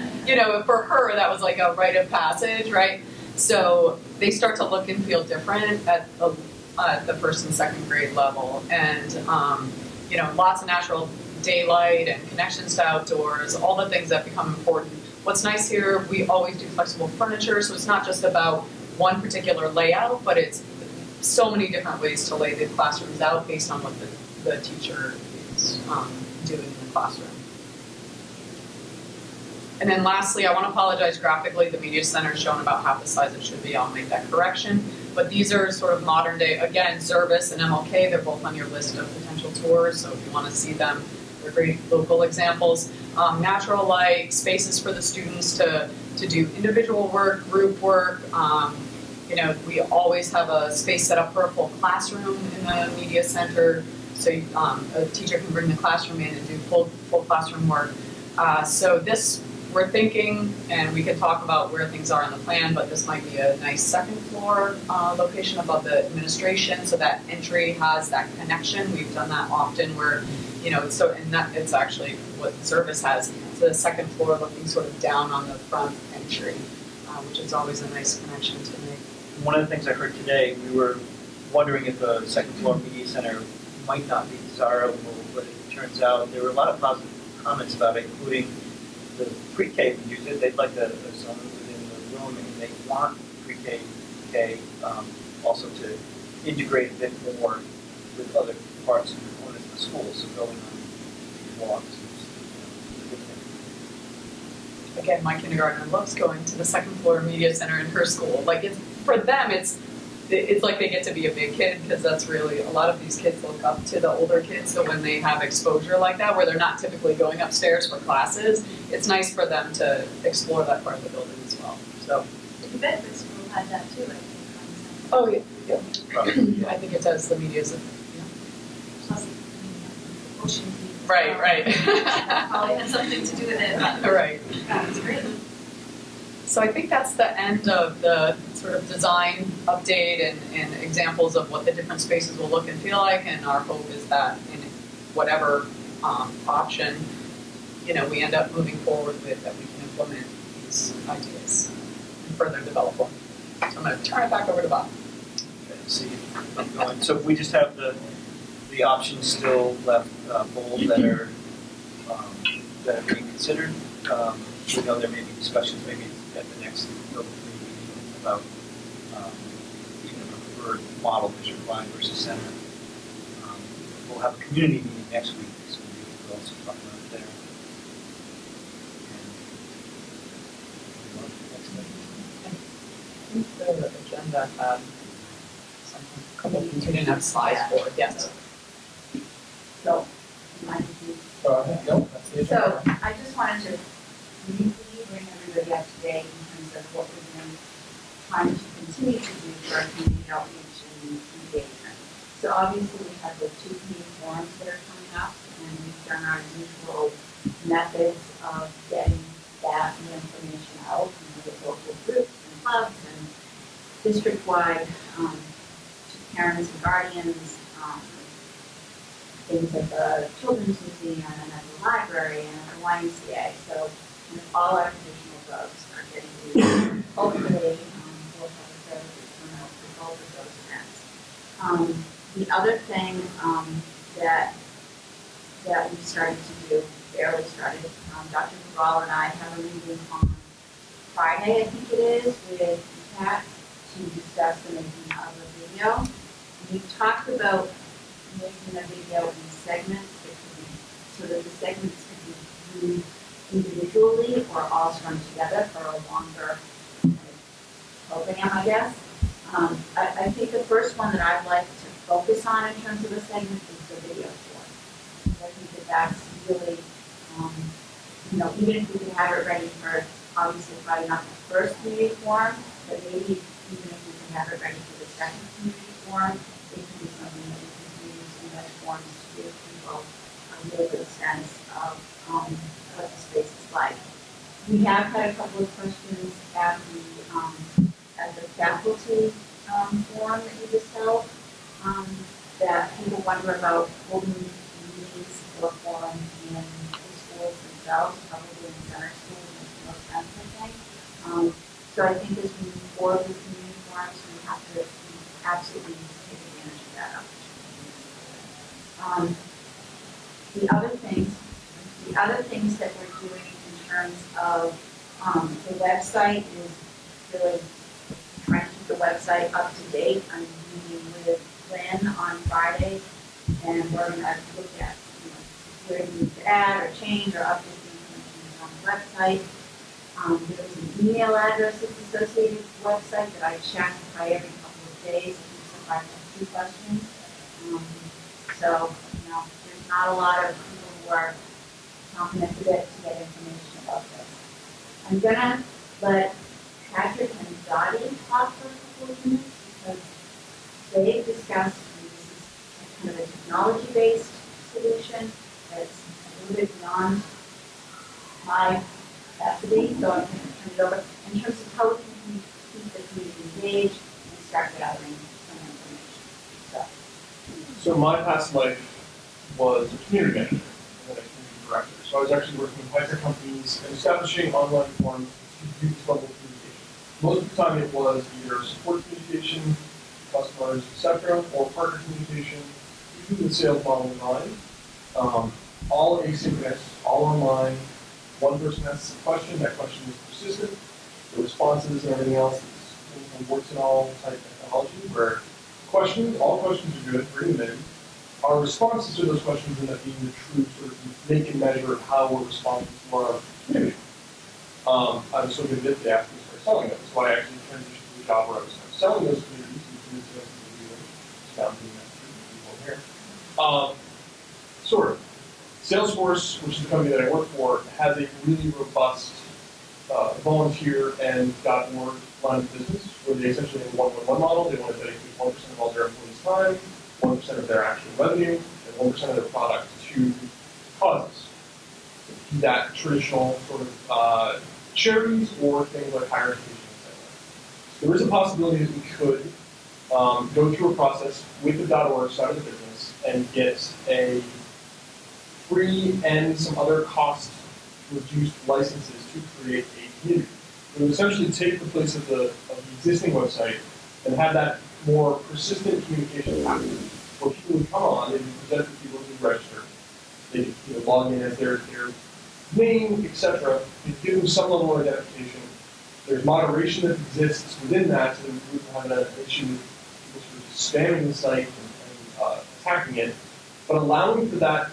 for her, that was like a rite of passage, right? So they start to look and feel different at the first and second grade level. And, lots of natural daylight and connections to outdoors, all the things that become important. What's nice here, we always do flexible furniture, so it's not just about one particular layout, but it's so many different ways to lay the classrooms out based on what the teacher is doing in the classroom. And then lastly, I want to apologize graphically. The media center is shown about half the size it should be. I'll make that correction. But these are sort of modern day, again, Zervis and MLK. They're both on your list of potential tours. So if you want to see them, they're great local examples. Natural light, spaces for the students to do individual work, group work. You know, we always have a space set up for a full classroom in the media center. So a teacher can bring the classroom in and do full classroom work. So this, we're thinking, and we can talk about where things are in the plan, but this might be a nice second floor location above the administration, so that entry has that connection. We've done that often where, you know, it's actually what service has. It's the second floor looking sort of down on the front entry, which is always a nice connection to make. One of the things I heard today, we were wondering if a second floor media center might not be desirable, but it turns out there were a lot of positive comments about it, including the pre-K would use it. They'd like a zone within the room, and they want pre-K, K, also to integrate a bit more with other parts and components of the school. So going on walks is a good thing. Again, my kindergartner loves going to the second floor media center in her school. Like for them, it's like they get to be a big kid, because that's really, a lot of these kids look up to the older kids. So when they have exposure like that, where they're not typically going upstairs for classes, it's nice for them to explore that part of the building as well. So. The Bedford School had that too, I think. Oh, yeah. I think it does, the media's, Plus, pushing. Right. Probably had something to do with it. Right. That's great. So I think that's the end of the sort of design update and examples of what the different spaces will look and feel like, and our hope is that in whatever option, you know, we end up moving forward with, that we can implement these ideas and further develop them. So I'm going to turn it back over to Bob. Okay, see, I'm going. So we just have the options still left bold that are being considered. We know there may be discussions maybe at the next meeting about even a preferred model, district line versus center. We'll have a community meeting next week, so we'll also talk about it there. I think the agenda had something, a couple of things we didn't have slides for, yes. So, No, that's the So, agenda. I just wanted to briefly bring everybody up to date in terms of what we've been trying to continue to do for our community outreach and engagement. So obviously we have the 2 community forums that are coming up, and we've done our usual methods of getting that new information out with local groups and clubs and district-wide to parents and guardians, things at the Children's Museum and at the library and at the YMCA. So all our traditional clubs are getting used. Hopefully, we'll have a fairly good turnout for both of those events. The other thing that we started to do, barely started, Dr. Cabral and I have a meeting on Friday, I think it is, with Kat to discuss the making of a video. We talked about making a video in segments that could be, so that the segments could be viewed individually or all strung together for a longer program, I guess. I think the first one that I'd like to focus on in terms of a segment is the video for. I think that that's really, you know, even if we can have it ready for, obviously probably not the first community forum, but maybe even if we can have it ready for the second community forum, it can be something that we can use in those forums to give people a really good sense of what the space is like. We have had a couple of questions at the faculty forum that we just held, that people wonder about holding meetings or forums in the schools themselves, probably in center schools makes the most sense, I think. So I think as we move forward with community forums, we have to absolutely take advantage of that opportunity. The other things that we're doing in terms of the website is really trying to the website up to date. I'm meeting with Lynn on Friday, and we're gonna look at, where we need to add or change or update the information on the website. There's an email address that's associated with the website that I check by every couple of days, if I have 2 questions. So, there's not a lot of people who are confident to get information about this. I'm gonna let Patrick and Dottie talk for a couple of minutes because they discussed, this is kind of a technology-based solution that's a little bit beyond my capacity, so I'm going to turn it over. In terms of how we can keep the community engaged and start gathering some information. So my past life was a community manager and then a community director. So I was actually working with high-tech companies and establishing online forums to use level communication. Most of the time it was either support communication, customers, etc., or partner communication, usually the sales model in mind. All asynchronous, all online. One person asks a question, that question is persistent. The responses and everything else is works in all type technology where all questions are good, bring them in. Our responses to those questions end up being the true sort of make and measure of how we're responding to our community. I was so convinced they asked me to start selling them, so I actually transitioned to a job where I was selling those communities and found doing that for people here. Sort of. Salesforce, which is the company that I work for, has a really robust volunteer and .org line of business where they essentially have a 1-1-1 model. They want to dedicate 1% of all their employees' time, 1% of their actual revenue, and 1% of their product to causes. Be that traditional sort of charities or things like higher education, etc. There is a possibility that we could go through a process with the .org side of the business and get a free and some other cost-reduced licenses to create a community. We would essentially take the place of the existing website and have that more persistent communication happen, where people would come on, they would present to people who register, they could log in as their name, etc. You give them some level of identification. There's moderation that exists within that, so that we wouldn't have an issue with people sort of spamming the site and attacking it, but allowing for that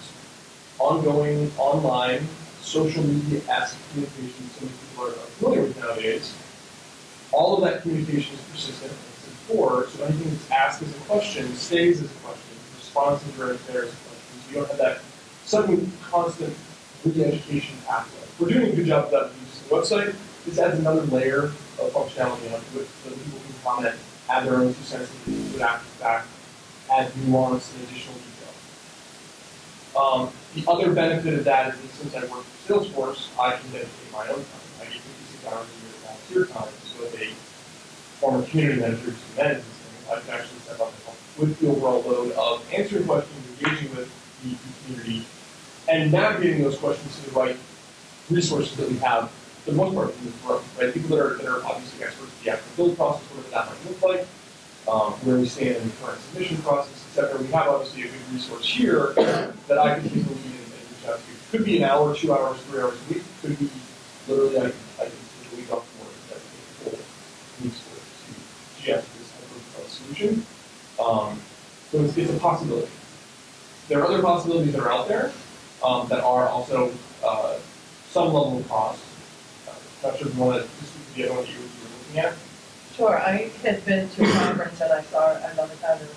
ongoing online social media-esque communication so many people are familiar with nowadays. All of that communication is persistent, as I said before, so anything that's asked as a question stays as a question, responses are there as questions. You don't have that sudden constant re-education pathway. We're doing a good job of that with the website. This adds another layer of functionality onto it so that people can comment, add their own 2 cents, and put after the fact, add nuance and additional detail. The other benefit of that is that since I work for Salesforce, I can dedicate my own time. I get 56 hours a year of volunteer time, so as a former community manager to manage this thing, I can actually step up and help with the overall load of answering questions, engaging with the community, and navigating those questions to the right resources that we have, for the most part, in this room, right? People that are obviously experts in the actual build process, whatever that might look like, where we stand in the current submission process, etc. We have obviously a good resource here that I can take the lead and reach out to. Could be an hour, 2 hours, 3 hours a week. Could be literally I can take a week off from work and dedicate full week's worth to GS this type of solution. So it's a possibility. There are other possibilities that are out there that are also some level of cost. Not sure if you want to speak to the other one that you were looking at. Sure, I had been to a conference and I saw another kind of,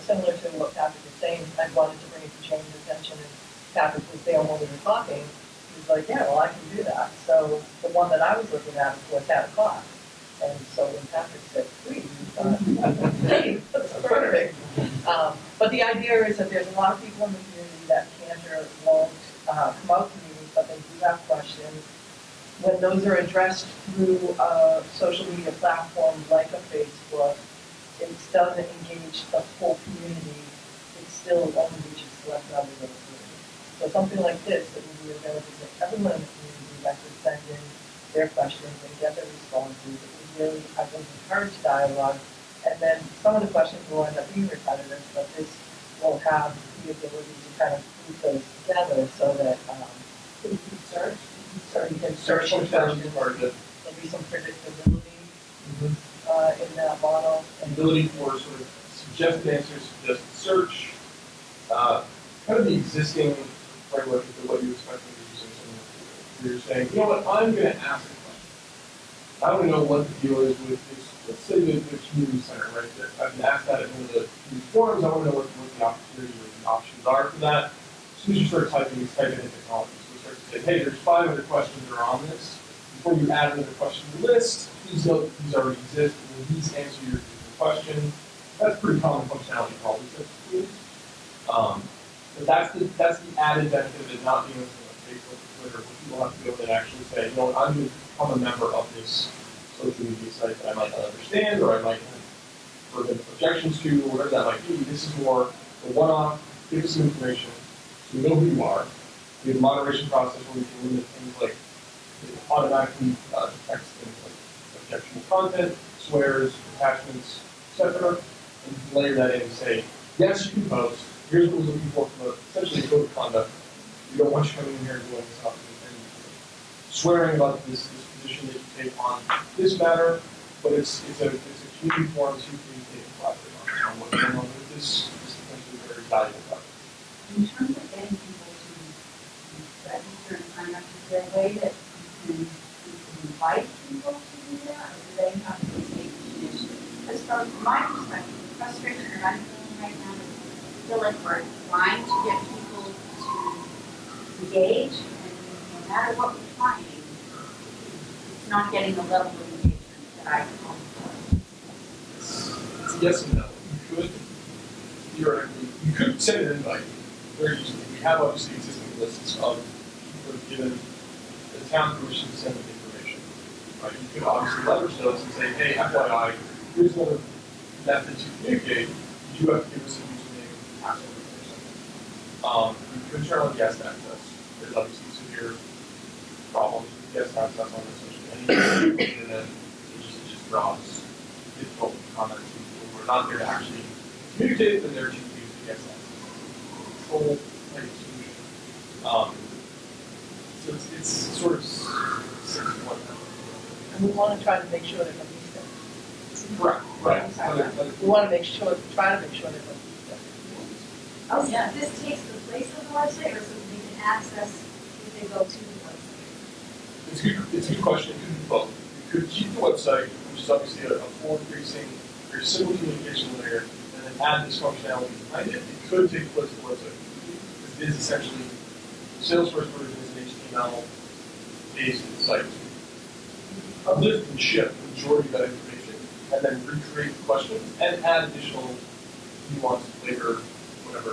similar to what Patrick was saying. I wanted to bring it to James' attention, and Patrick was there when we were talking. He was like, yeah, well, I can do that. So the one that I was looking at was at o'clock. And so when Patrick said free, we thought, hey, that's perfect. But the idea is that there's a lot of people in the community that can't or won't come out to meetings, but they do have questions. When those are addressed through a social media platform like a Facebook, it doesn't engage the whole community. It still only reaches select members of the community. So something like this that would be available to everyone in the community that could send in their questions and get their responses. It would really, I think, encourage dialogue. And then some of the questions will end up being repetitive, but this will have the ability to kind of group those together so that you can search. So you can search the questions. There'll be some predictability. in that model? ability for sort of suggested answers, suggested search, kind of the existing framework of what you expect when you're using something. Where you're saying, you know what, I'm going to ask a question. I want to know what the deal is with this, let's say the community center, right? I've been asked that at one of the community forums. I want to know what the opportunity or the options are for that. As soon as you start typing, you type in technology. So we start to say, hey, there's 5 other questions that are on this. Before you add another question to the list, please note that these already exist, and these answer your question. That's pretty common functionality for all these types of tools. But that's the added benefit of it not being on Facebook or Twitter, where people have to go and actually say, you know what, I'm going to become a member of this social media site that I might not understand, or I might have further objections to, or whatever that might be. This is more a one-off, give us some information, so we know who you are. We have a moderation process where we can limit things like automatically detect things like objectionable content, swears, attachments, etc. And you can layer that in and say, yes, you can post. Here's what we're looking for from essentially a code of conduct. We don't want you coming in here and doing stuff and swearing about this position that you take on this matter, but it's a community forum to communicate and collaborate on what's going on with this potentially very valuable project. In terms of getting people to register and sign up, is there a way that you can invite people to do that, or do they have to take the initiative? Because from my perspective, the frustration that I'm feeling right now is I feel like we're trying to get people to engage, and no matter what we're trying, it's not getting the level of engagement that I hope for. It's yes and no. You could send an invite. Very easily. We have obviously existing lists of people who have given the town permission to send them information. Right? You could obviously leverage those and say, hey, FYI, here's another method to communicate. You do have to give us a username and password or something. You could turn on guest access. There's obviously severe problems with guest access on essentially any internet. It just draws difficult comments from people who are not there to actually communicate, but they're to use the guest access. Control type solution. So it's sort of 6.1. And we want to try to make sure that they'll use them. Right. We want to try to make sure that they'll use them. Oh, yeah. This takes the place of the website, or something they can access if they go to the website? It's a good question. It could be both. You could keep the website, which is obviously a forward-facing, very simple communication layer, and then add this functionality behind it. It could take the place of the website. It is essentially the Salesforce version is an HTML-based site. Uplift and ship the majority of that information, and then recreate the questions and add additional nuance, flavor, whatever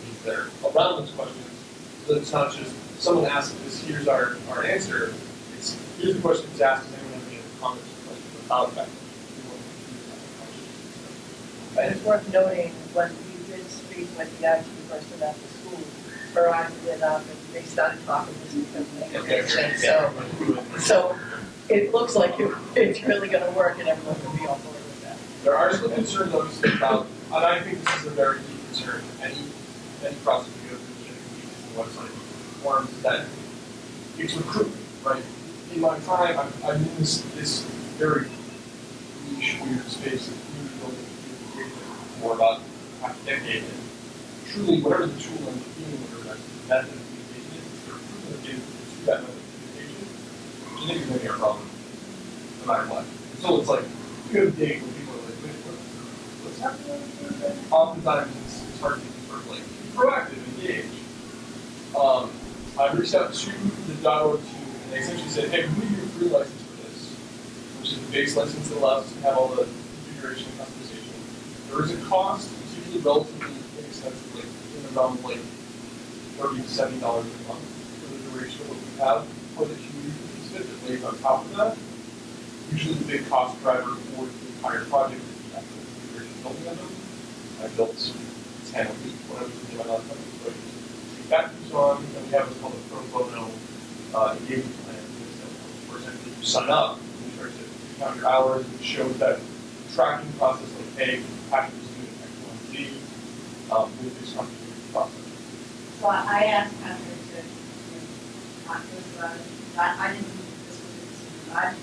needs there around those questions. So it's not just someone asks this, here's our answer. It's here's the question that's asked. Does anyone have any other comments or questions about that? But it's worth noting when we did speak with the IT person at the school, her eyes lit up and they started talking just because they So it looks like it's really going to work and everyone's going to be on board with that. There are some concerns obviously about, and I think this is a very key concern. Any process we go through the website forms is that it's recruitment, right? In my time, I'm in this very niche, weird space of community building for about half a decade. And truly, whatever the tool ends up being, whatever that method of communication is, the recruitment of data to that method of communication, which I think is going to be our problem, no matter what. So it's like, you have a date where people are like, wait, what's happening? Oftentimes, it's hard to sort of like be proactive and engage. I reached out to the .org team, and they essentially said, hey, we need a free license for this, which is the base license that allows us to have all the configuration and customization. There is a cost, it's usually relatively inexpensive, like in the realm of like $30 to $70 a month for the duration of what we have for the community participant that lays on top of that. Usually the big cost driver for the entire project is the actual configuration building of them. I built 10 a week when I was in my last company, so I take that piece on, and we have what's called a pro bono engagement plan, where essentially you sign up, and you start to count your hours, and it shows that tracking process, like, hey, package is doing X, Y, Z with this contribution process. So I asked Patrick to talk to us about it. I didn't think this was a decision. I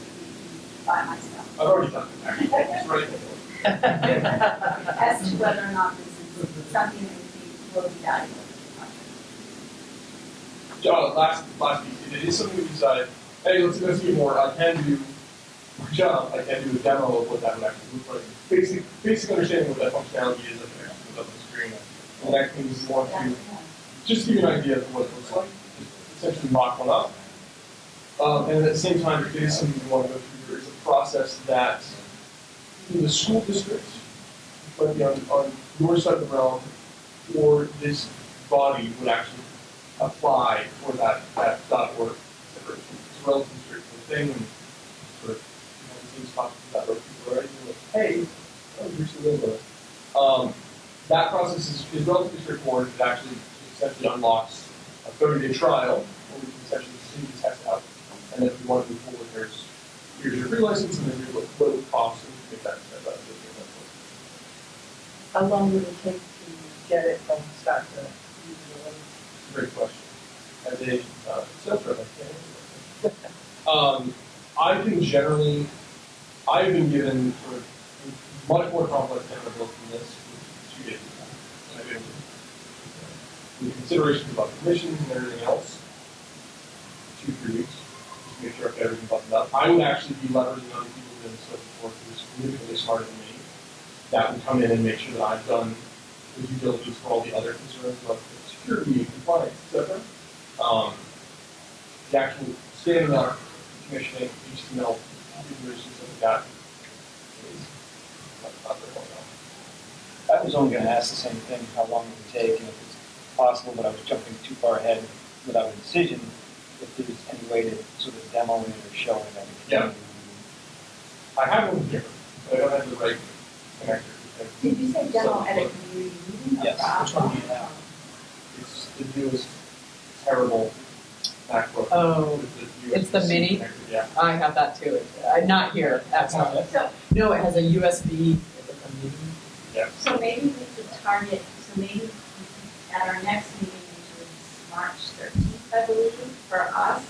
by myself. I've already done it, actually. It's right. As to whether or not this is something that will be valuable to the project. John, last piece, it is something we decided, hey, let's do more. I can do a demo of what that would actually look like. Basic understanding of what that functionality is, I can actually put up on the screen. The next thing is we want to just give you an idea of what it looks like, just essentially mock one up. And at the same time, if it is something we want to go through, there is a process that in the school district, whether it be on your side of the realm, or this body would actually apply for that .org separation. It's a relatively straightforward thing, and sort of, the team's talking about other people already, and like, hey, here's the logo. That process is relatively straightforward. It actually essentially unlocks a 30-day trial, where we can essentially see the test out. And if we want to move forward, here's your free license, and then here's what it would cost, and we can make that step out. How long would it take to get it from start to usability? Great question. As a sales rep, I've been given sort of much more complex demo build than this with 2 days of time. And I've been with considerations about commissions and everything else, 2-3 weeks, just to make sure I've got everything buttoned up. I would actually be leveraging other people who have been so before who are significantly smarter than me, that would come in and make sure that I've done the due diligence for all the other concerns about security, compliance, etc. The actual standing up, commissioning, HTML, configuration, stuff like that is not very well known. I was only going to ask the same thing, how long it would take, and if it's possible, but I was jumping too far ahead without a decision, if there's any way to sort of demo it or show it at a community. I have one here, but I don't have the right connector. Did you say demo at a community meeting or Yes, which one do you for- have? It's the newest terrible MacBook. Oh, with it's the USB-C mini? connector, yeah. I have that too. Not here, that's not it. So, No, it has a USB. It's a mini. so maybe we could target, so maybe at our next meeting, which is March 13th, I believe, for us,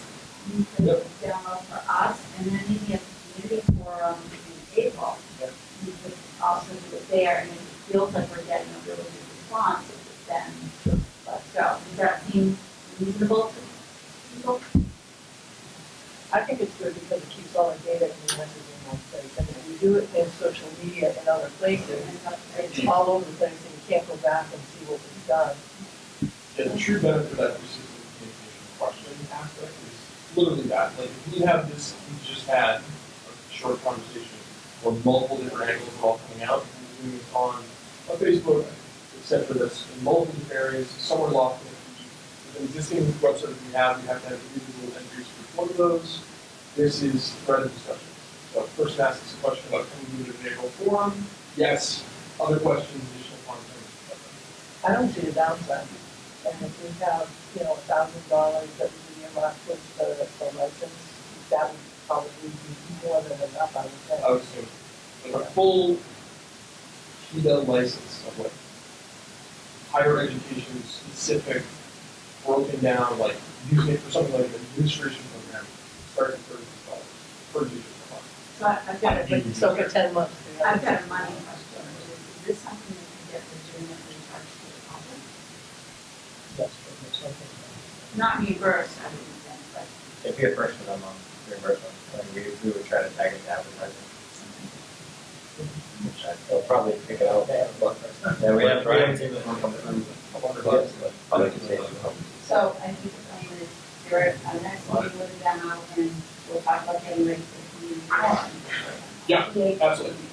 you could demo for us, and then maybe at the community forum in April, Yep. we could also do it there, and if it feels like we're getting a really good response, then let's go. Does that seem reasonable to people? I think it's good because it keeps all the data and the messages in one place. And if we do it in social media and other places, it's all over the place and you can't go back and see what was done. Yeah, the true benefit of that persistent communication question aspect is literally that. Like, if we have this, we just had a short conversation where multiple different angles are all coming out, and we're doing it on a Facebook, etc. That's in multiple different areas, somewhere locked in the existing website that we have to have individual entries for one of those. This is thread of discussion. So if a person asks a question about can we do it in an April forum? Yes. Other questions, additional content, etc. I don't see a downside. And if we have, $1,000 that we can earmark towards the license, that would probably be more than enough, I would think. I would assume like a full TDL license of like higher education specific, broken down, like using it for something like an administration program, starting at $30 per user per month. So I've got a, So for 10 months. I've got a money question, which is this something that can get legitimately charged to the public? Not reimbursed, I would think, but. It'd be a first for them on reimbursement, and we would try to tag it to advertising. They'll probably pick it out. Yeah, we haven't seen this one come through. $100, but probably can save you. So I think the plan is, there are a next meeting with a demo, and we'll talk about getting ready for the community forum. Yeah, absolutely.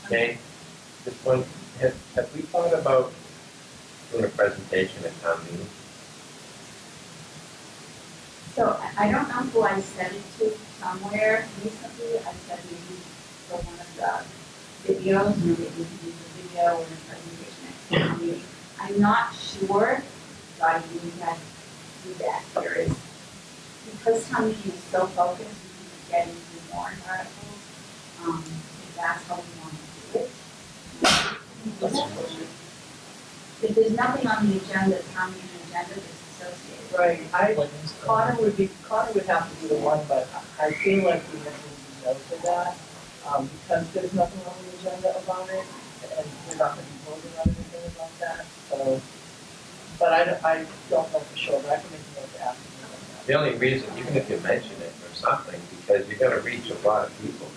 Okay, at this point, have we thought about doing a presentation at town meeting? So I don't know who I said it to somewhere recently. I said maybe for one of the videos, or maybe we could use a video or a presentation at town meeting. I'm not sure, but we can do that. There is, because town meeting is so focused, we can get into warrant articles. If that's how we want to do it. If there's nothing on the agenda, town meeting agenda that's associated. Right, Connor would have to be the one, but I feel like we have to do no to that, because there's nothing on the agenda about it, and we're not gonna be voting on anything about that, so. But I don't know for sure, but I can make a note to ask them about that. The only reason, even if you mention it or something, because you're gonna reach a lot of people.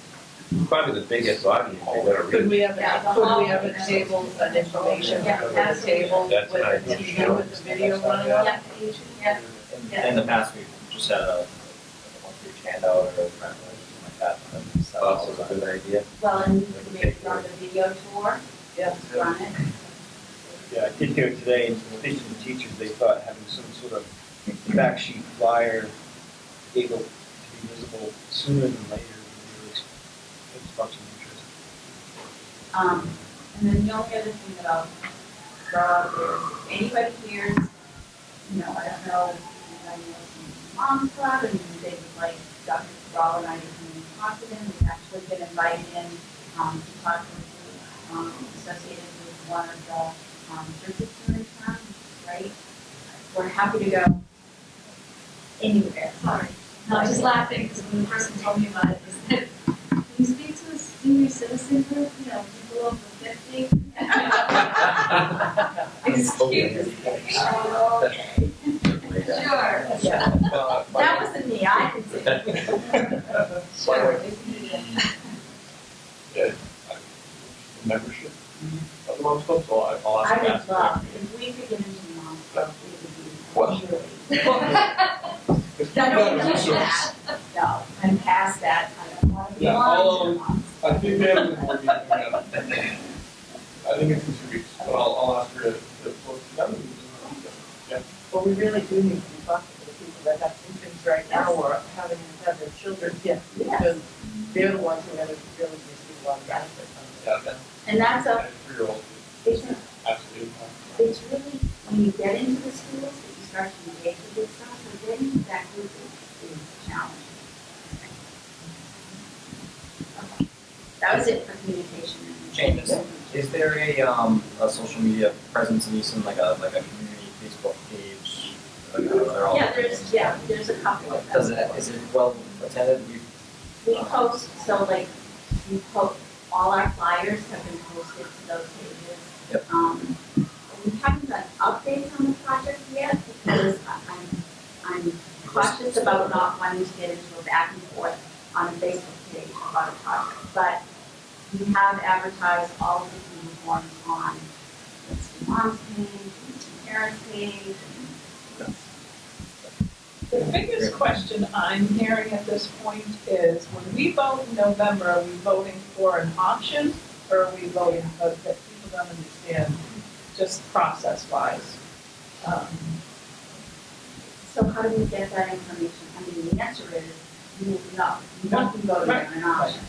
Probably the biggest audience you're gonna Could reach. we have, a table, an information Yeah, with a table That's with an the idea. TV with the video running on it? In the past, we've just had a one-page handout or something like that. Also a good idea. Well, and you can maybe run the video tour, Yeah. run it. Yeah, I did hear it today, and speaking to the teachers, they thought having some sort of back sheet flyer able to be visible sooner than later would really spark some interest. And then the only other thing that I'll draw up is, if anybody hears, I don't know, if anybody knows from Mom's Club, and they would like Dr. Cabral and I to come and talk to them, we've actually been invited in, to talk to them, associated with one of the, churches here in town, which is great. We're happy to go anywhere. Sorry, no, I was just laughing because when the person told me about it, they said, can you speak to a senior citizen group, people over 50? Excuse me. Okay. Sure. Yeah. That wasn't me, I can see it. Sure. Membership of the Mom's Club, so I'll ask I them would that. love, if we could get into the Mom's Club, it would be Well. really. I don't know that. No, I'm past that. I don't want to be Yeah, on to the Mom's. I think we have a more meeting coming up. I think it's in 2 weeks, but I'll ask her to post it together. Well, we really do need to be talking to the people that have infants right now or having to have their children, because they're the ones who are gonna really receive a lot of benefit from it. And that's a, 3-year-old, it's, absolutely. it's really, when you get into the schools, that you start to engage with this stuff, so getting to that group is challenging. Okay. That was it for communication. Jane, is there a social media presence in Easton, like a community Facebook page? They're all- There's a couple of them. Is it well attended? We post, so like, all our flyers have been posted to those pages. Yep. We haven't done updates on the project yet, because I'm cautious about not wanting to get into a back and forth on a Facebook page about a project. But we have advertised all of the uniforms on the mom's page, the parents' page. The biggest question I'm hearing at this point is, when we vote in November, are we voting for an option, or are we voting for, that people don't understand, just process-wise? So how do we get that information? I mean, the answer is, you won't be voting on an option.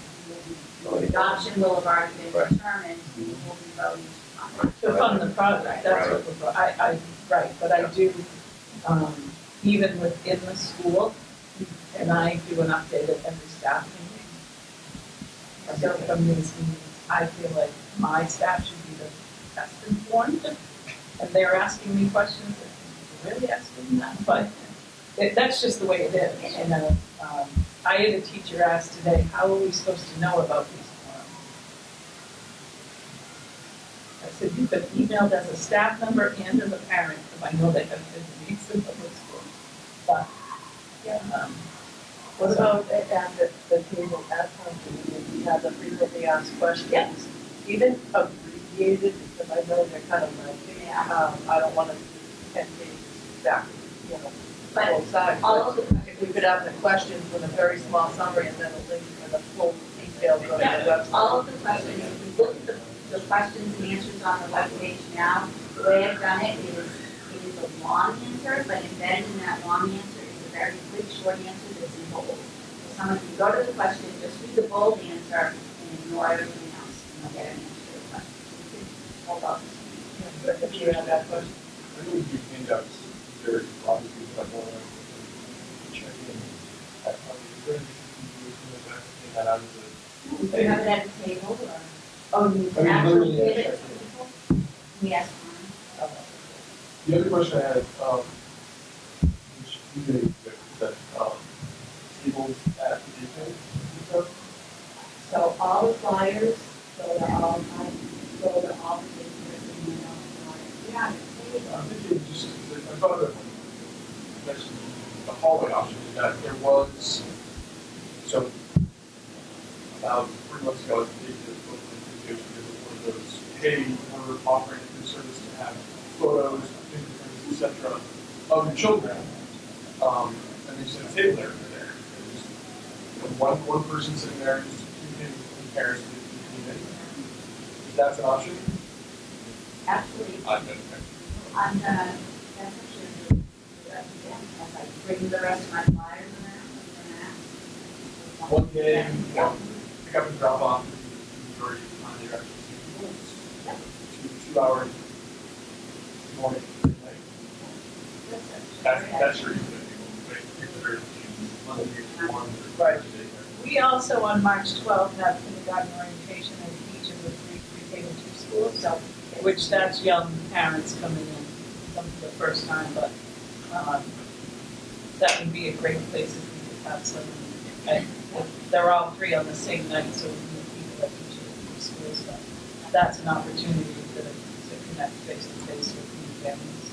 The adoption will have already been determined, we will be voting on it. To fund the project, that's what we're, right, but I do, even within the school, and I do an update at every staff meeting. So from these meetings, I feel like my staff should be the best informed, and they're asking me questions, and really asking that, but that's just the way it is, I had a teacher ask today, how are we supposed to know about these forms? I said, you've been emailed as a staff member and as a parent, because I know they have been needs in public school. But, What about at the table at council meeting, we have the frequently asked questions, even abbreviated, because I know they're kind of like, I don't want to do 10 pages exactly, But both sides. all of the If we could have the questions with a very small summary and then a link for the full details on the website. all of the questions, if you look at the questions and answers on the webpage now, the way I've done it is a long answer, but embedded in that long answer is a very quick, short answer that's in bold. So someone can go to the question, just read the bold answer, and ignore everything else, and they'll get an answer to the question. So you can hold up. If you have that question. I know we do handouts, there obviously, but check in. Is there anything you can do with that, take that out of the? You can have it at the table, or, oh, you I can mean, actually literally, give it yeah, to people? Yes, fine. The other question I had, which you did, is that tables at the Easton, So all the flyers, so they're all, so they're all the I think it just, I thought that mentioned the hallway option, that there was, so about 3 months ago, I think the communication was one of those, hey, we're offering a service to have photos, fingerprints, et cetera, of your children. And they just had a table there, and just, one person sitting there, and just communicating with parents in the community. If that's an option, Actually, I'm gonna, that's actually a good idea. As I bring the rest of my flyers around, I'm gonna ask. one day, Yeah. pick up and drop off, the majority of the time you're actually 2 hours morning, night. That's your Right. We also, on March 12th, have kindergarten orientation at each of the 3 pre-K and 2 schools, so, which that's young parents coming in, some for the first time, but that would be a great place if we could have some. And they're all 3 on the same night, so we can people at each of the 3 schools, but that's an opportunity to connect face to face with new families.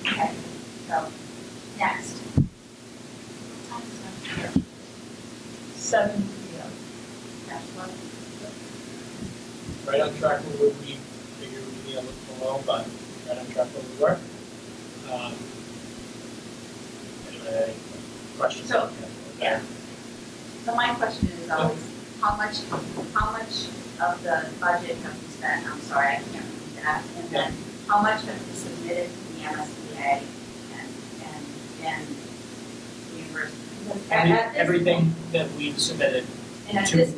Okay, so, next. 7 p.m. That's what, Right on track with what we figured we'd be a little below, but right on track where we were. Anyway, questions? So, yeah. So my question is always, how much of the budget have we spent? I'm sorry, I can't read that. And then, how much have we submitted to the MSBA and reimbursed? Because at this Everything that we've submitted And at to, this,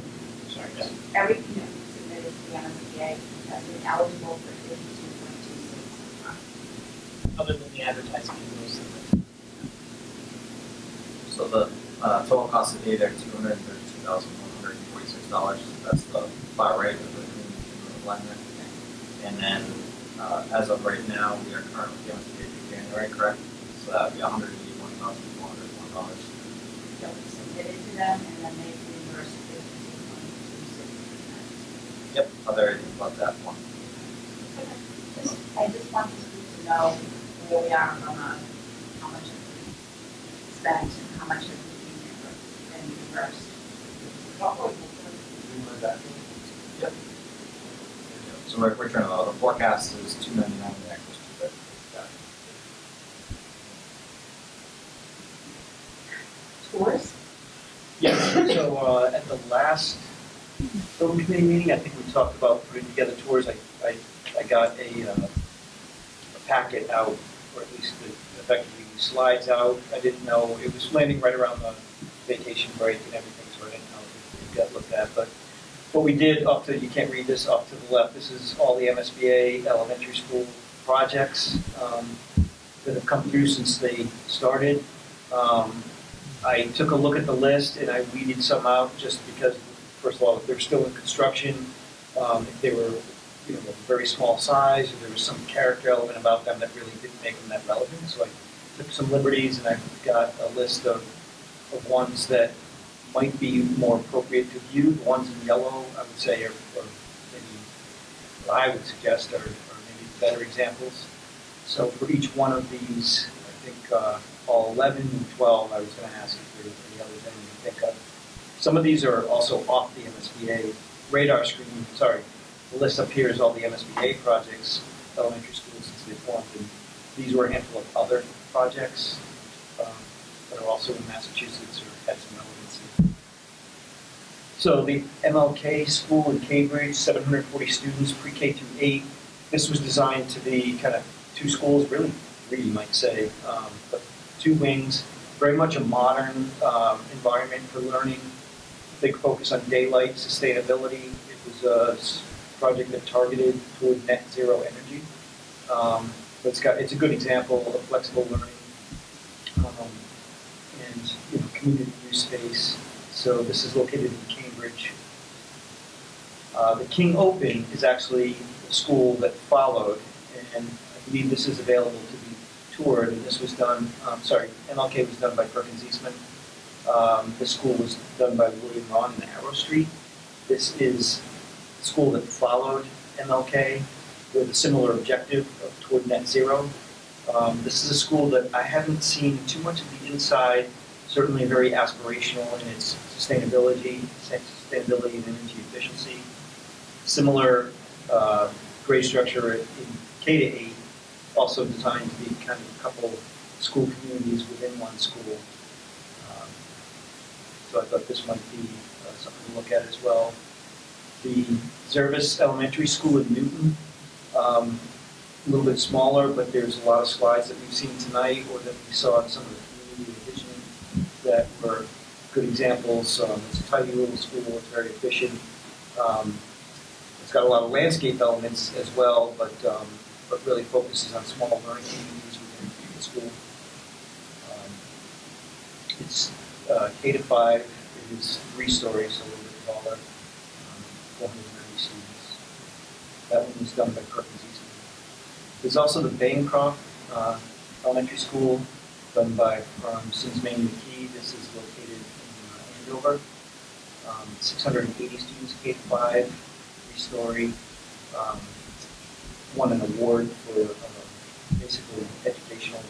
sorry, yes. everything that we submitted to the MSBA has been eligible for 52.26. Other than the advertising and those things. So the total cost of data is $232,146. That's the flat rate of the community alignment. And then as of right now, we are currently on the January, correct? So that would be $181,401. That we submitted to them and then they reimbursed 52.26%. Yep, other anything about that one. I just want this group to know where we are from how much have we spent and how much have we been reimbursed. Yep. So we're trying to, the forecast is $299 the actual stupid. Tours? Yes, so at the last building committee meeting, I think we talked about putting together tours. I got a packet out, or at least effectively slides out. I didn't know, it was landing right around the vacation break and everything, so I didn't know if it got looked at. But what we did up to, you can't read this, up to the left, this is all the MSBA elementary school projects that have come through since they started. I took a look at the list and I weeded some out just because, first of all, if they're still in construction, if they were, a very small size, or there was some character element about them that really didn't make them that relevant. So I took some liberties and I've got a list of ones that might be more appropriate to view. The ones in yellow, I would say, are maybe, what I would suggest, are maybe better examples. So for each one of these, I think all 11 and 12, I was going to ask if there were any others that you think of. Some of these are also off the MSBA radar screen. Sorry, the list up here is all the MSBA projects, elementary schools since they formed, and these were a handful of other projects that are also in Massachusetts or had some relevancy. So the MLK school in Cambridge, 740 students, pre-K through 8. This was designed to be kind of 2 schools, really 3 you might say, but 2 wings, very much a modern environment for learning. Big focus on daylight sustainability. It was a project that targeted toward net zero energy. But it's a good example of flexible learning and community use space. So this is located in Cambridge. The King Open is actually the school that followed, and I believe this is available to be toured. And this was done. MLK was done by Perkins Eastman. This school was done by William Ron in Arrow Street. This is a school that followed MLK with a similar objective toward net zero. This is a school that I haven't seen too much of the inside, certainly very aspirational in its sustainability and energy efficiency. Similar grade structure in K to 8, also designed to be kind of a couple school communities within one school. So I thought this might be something to look at as well. The Zervis Elementary School in Newton, a little bit smaller, but there's a lot of slides that we've seen tonight or that we saw in some of the community envisioning that were good examples. It's a tiny little school, it's very efficient. It's got a lot of landscape elements as well, but really focuses on small learning communities within the school. It's K to 5, it is 3 stories, so a little bit taller, 490 students. That one was done by Perkins Easton. There's also the Bancroft Elementary School, done by Sims Maine McKee. This is located in Andover. 680 students, K to 5, 3-story. Won an award for basically educational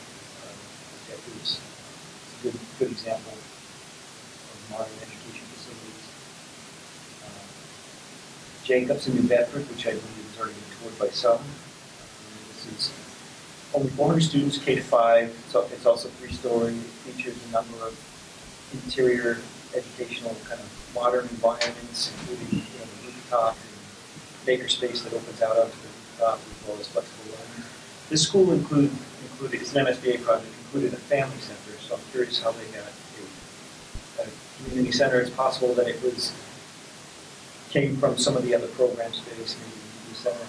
objectives. It's a good example of modern education facilities. Jacobs in New Bedford, which I believe has already been toured by some. This is only 400 students, K to 5. So it's also 3-story. It features a number of interior educational kind of modern environments, including the rooftop and makerspace that opens out onto the rooftop, as well as flexible learning. This school included, it's an MSBA project, included a family center, so I'm curious how they got a community center. It's possible that it came from some of the other program space, maybe the center,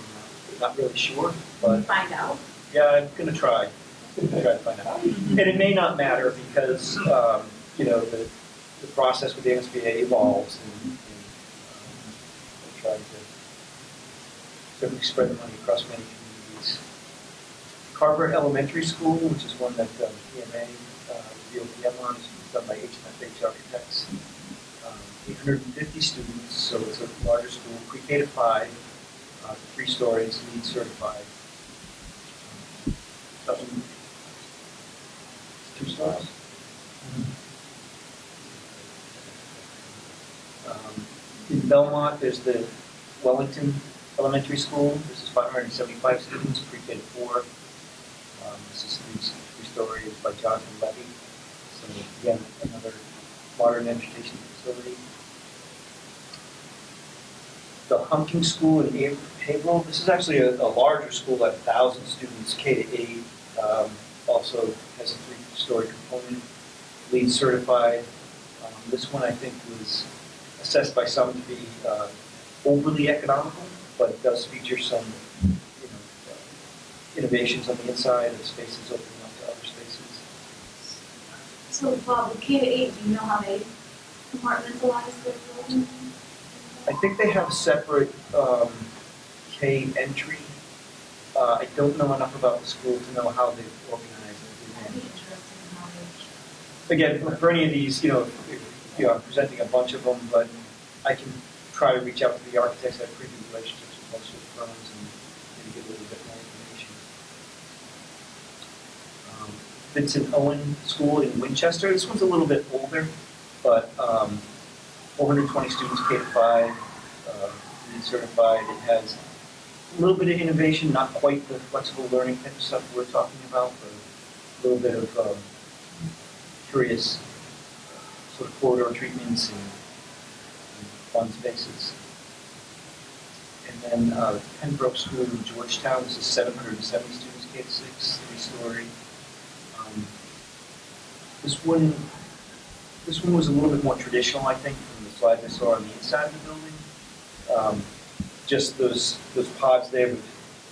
I'm not really sure, but Find out. yeah, I'm going to try. To find out. And it may not matter because, the process with the MSBA evolves and we'll try to certainly spread the money across many communities. Carver Elementary School, which is one that PMA, the OPM on, is done by HMFH Architects. 850 students, so it's a larger school, pre-K to 5, 3 stories, LEED certified. 2 stars. In Belmont, there's the Wellington Elementary School. This is 575 students, pre-K to 4. This is 3 stories by Jonathan Levy. So again, another modern education facility. The Humpkin School in Haverhill. This is actually a larger school at 1,000 students, K to 8. Also has a 3-story component, LEED certified. This one I think was assessed by some to be overly economical, but it does feature some innovations on the inside and spaces opening up to other spaces. So, Bob, the K to 8, do you know how they compartmentalize their building? I think they have separate K entry. I don't know enough about the school to know how they've organized it. I'd be interested in how they. Again, for any of these, I'm presenting a bunch of them, but I can try to reach out to the architects. I have pretty good relationships with most of the firms and maybe get a little bit more information. Vincent Owen School in Winchester. This one's a little bit older, but 420 students, K to 5, LEED certified. It has a little bit of innovation, not quite the flexible learning type of stuff we're talking about, but a little bit of curious sort of corridor treatments and fun spaces. And then Pembroke School in Georgetown. This is 770 students, K to 6, 3-story. This one was a little bit more traditional, I think, from the slides I saw on the inside of the building. Just those pods there with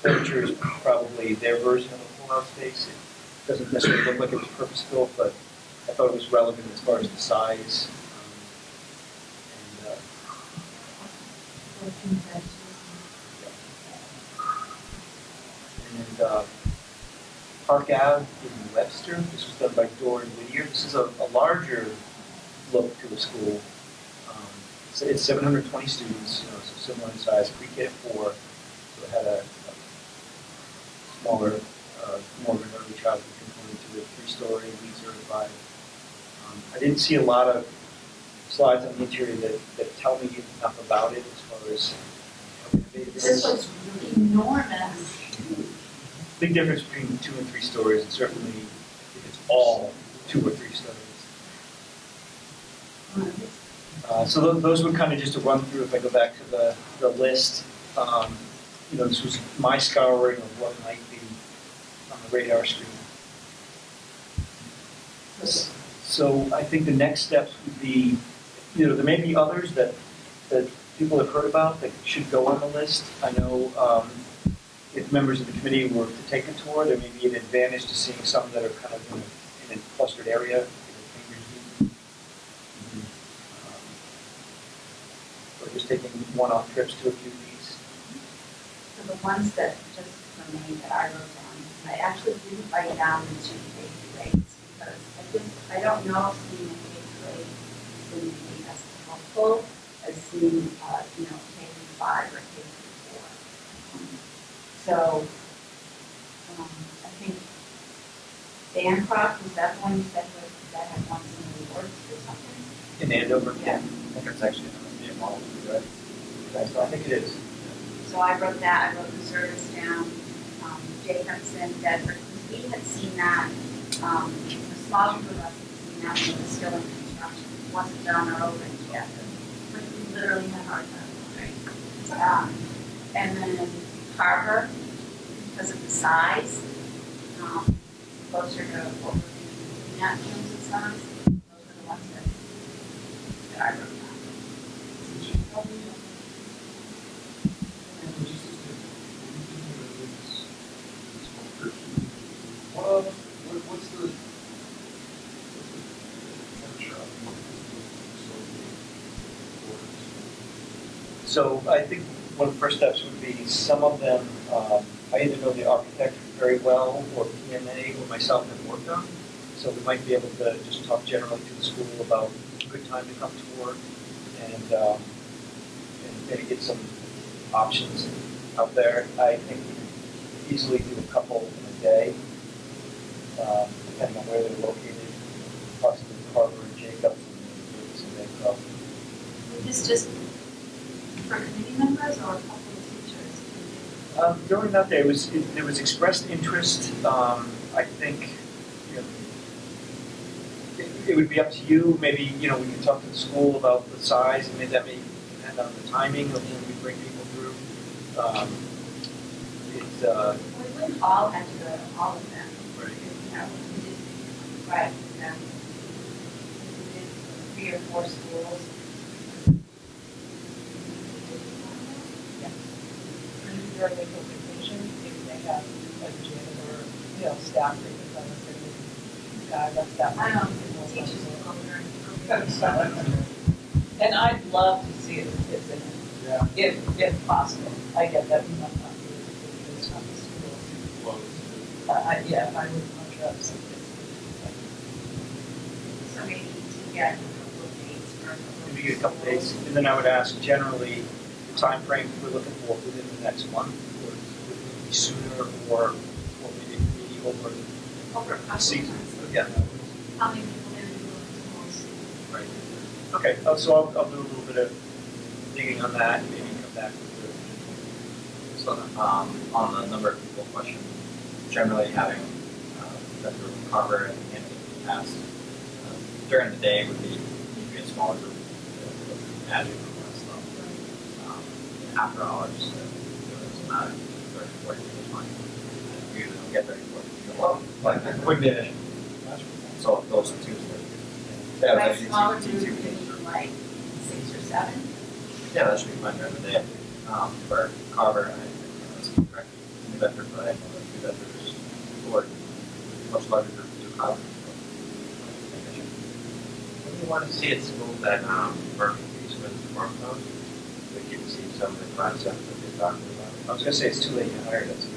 furniture is probably their version of a pull-out space. It doesn't necessarily look like it was purpose-built, but I thought it was relevant as far as the size. And Park Ave in Webster. This was done by Dora and Whittier. This is a larger look to a school. So it's 720 students, you know, so similar in size, pre-K to 4, so it had a smaller, more of an early childhood component to it, 3-story, LEED certified. I didn't see a lot of slides on the interior that tell me enough about it as far as how innovative it This is. looks enormous. Big difference between 2 and 3 stories, and certainly if it's all 2 or 3 stories. So those were kind of just a run through. If I go back to the list, you know, this was my scouring of what might be on the radar screen. So I think the next steps would be, you know, there may be others that people have heard about that should go on the list. I know if members of the committee were to take a tour, there may be an advantage to seeing some that are kind of in a clustered area. Or just taking one-off trips to a few of these. So the ones that just for me that I wrote down, I actually didn't write down the 2 K grades because I don't know if seeing a K grade is going to be as helpful as seeing, you know, K through 5 or K through 4. So I think Bancroft, was that the one you said that had won some awards or something? In Andover? Yeah. I think it's actually going to be a model, right? I think it is. So I wrote that, I wrote the service down, Jacobson, Bedford, because we had seen that, a small group of us had seen that when it was still in construction. It wasn't done or over yet, but we literally had hard time, right? And then Carver, because of the size, closer to what we're looking at in terms of size, those are the ones that I wrote down. What's the So I think one of the first steps would be some of them, I either know the architect very well or PMA or myself have worked on. So we might be able to just talk generally to the school about a good time to come to work and maybe get some options out there. I think we could easily do a couple in a day, depending on where they're located, possibly Carver and Jacobs and Bancroft. Is this just for committee members or a couple of teachers? During that day, there was expressed interest. I think, you know, it would be up to you. Maybe, you know, we can talk to the school about the size, and maybe that may depend on the timing of when we bring people through. We wouldn't all have to go to all of them. Right. You know, we did, right, we did 3 or 4 schools. During the vacation, if they have a janitor, you know, staff meetings on the city, that's that. I don't know, teachers will go during. And I'd love to see it with kids in it, if possible. I get that we might not be able to do this on the school. Yeah, I would much rather see kids. So maybe to get a couple of dates for a couple of Maybe get a couple days, and then I would ask generally the time frame we're looking for within the next month, or would it be sooner, or maybe over over a the couple season. of months. Yeah. How many people there do schools? Right. Okay, so I'll do a little bit of digging on that, and maybe come back with So on the number of people question, generally having Dr. Carver and Anthony in the past, during the day would be a smaller group, magic and stuff. After hours, it doesn't matter, 30, 40 people is fine. We usually don't get 30, 40 people. Well, like, it would be an issue. So those are two. Yeah, Like that's easy, smaller easy, group, easy. maybe like 6 or 7. Yeah, that should be fine during the day. For Carver, I think that's correct. New Bedford, but I know that New Bedford's or much larger group to Carver. What do you want to see at school that Berkeley piece with the farm house? We can see some of the concepts that they're talking about. I was gonna say it's too late to hire, that's a good.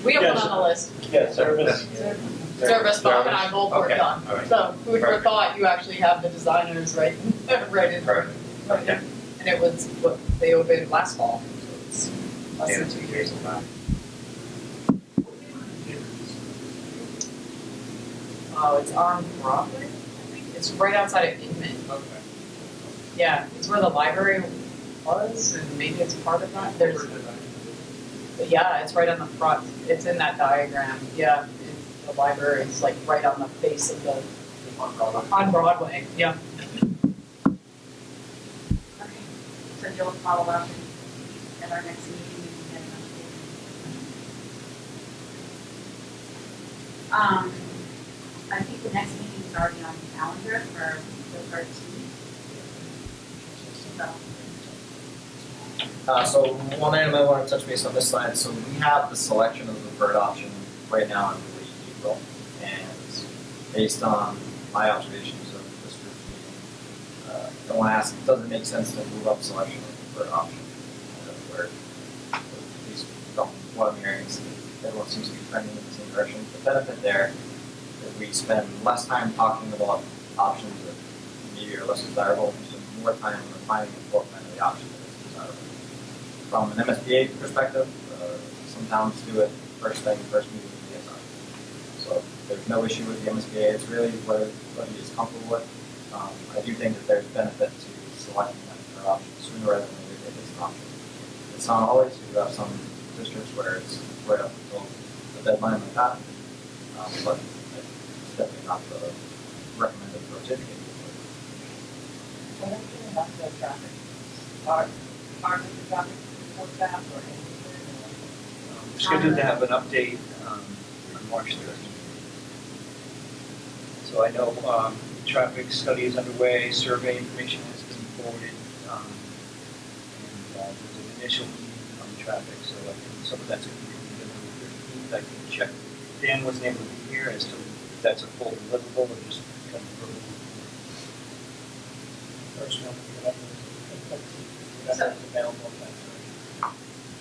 We have Yes. one on the list. Yeah, service. Service, Bob and I both worked Okay, on. all right. So food for Perfect. thought, you actually have the designers right in. Perfect. Okay. And it was what they opened last fall, so it's less than 2 years ago. Oh, it's on Broadway, I think. It's right outside of Inman. Okay. Yeah, it's where the library was, and maybe it's part of that. But yeah, it's right on the front. It's in that diagram. Yeah, the library is like right on the face of the on Broadway. Yeah. Okay, so you'll follow up at our next meeting, we can get an update. I think the next meeting is already on the calendar for the 13th. So one item I want to touch base on this slide, so we have the selection of the preferred option right now in late April, and based on my observations of this group meeting, I want to ask, does it make sense to move up selection of the preferred option? Where at least from what I'm hearing, everyone seems to be trending in the same direction. The benefit there is we spend less time talking about options that maybe are less desirable, and spend more time refining the floor plan of the option that is desirable. From an MSBA perspective, some towns do it first meeting in PSR. So there's no issue with the MSBA. It's really what everybody is comfortable with. I do think that there's benefit to selecting that preferred option sooner rather than later if it's an option. It's not always. You have some districts where it's right up until the deadline like that. But it's definitely not the recommended approach if you can do it. What are you doing about the traffic? Are of the traffic report back or anything? We're scheduled to have an update on March 13th. So I know the traffic study is underway, survey information has been forwarded, and there's an initial meeting on the traffic, so I think some of that's going to be on the 13th. I can check. Dan wasn't able to be here as to if that's a full deliverable or just kind of verbal. First one, whatever is available.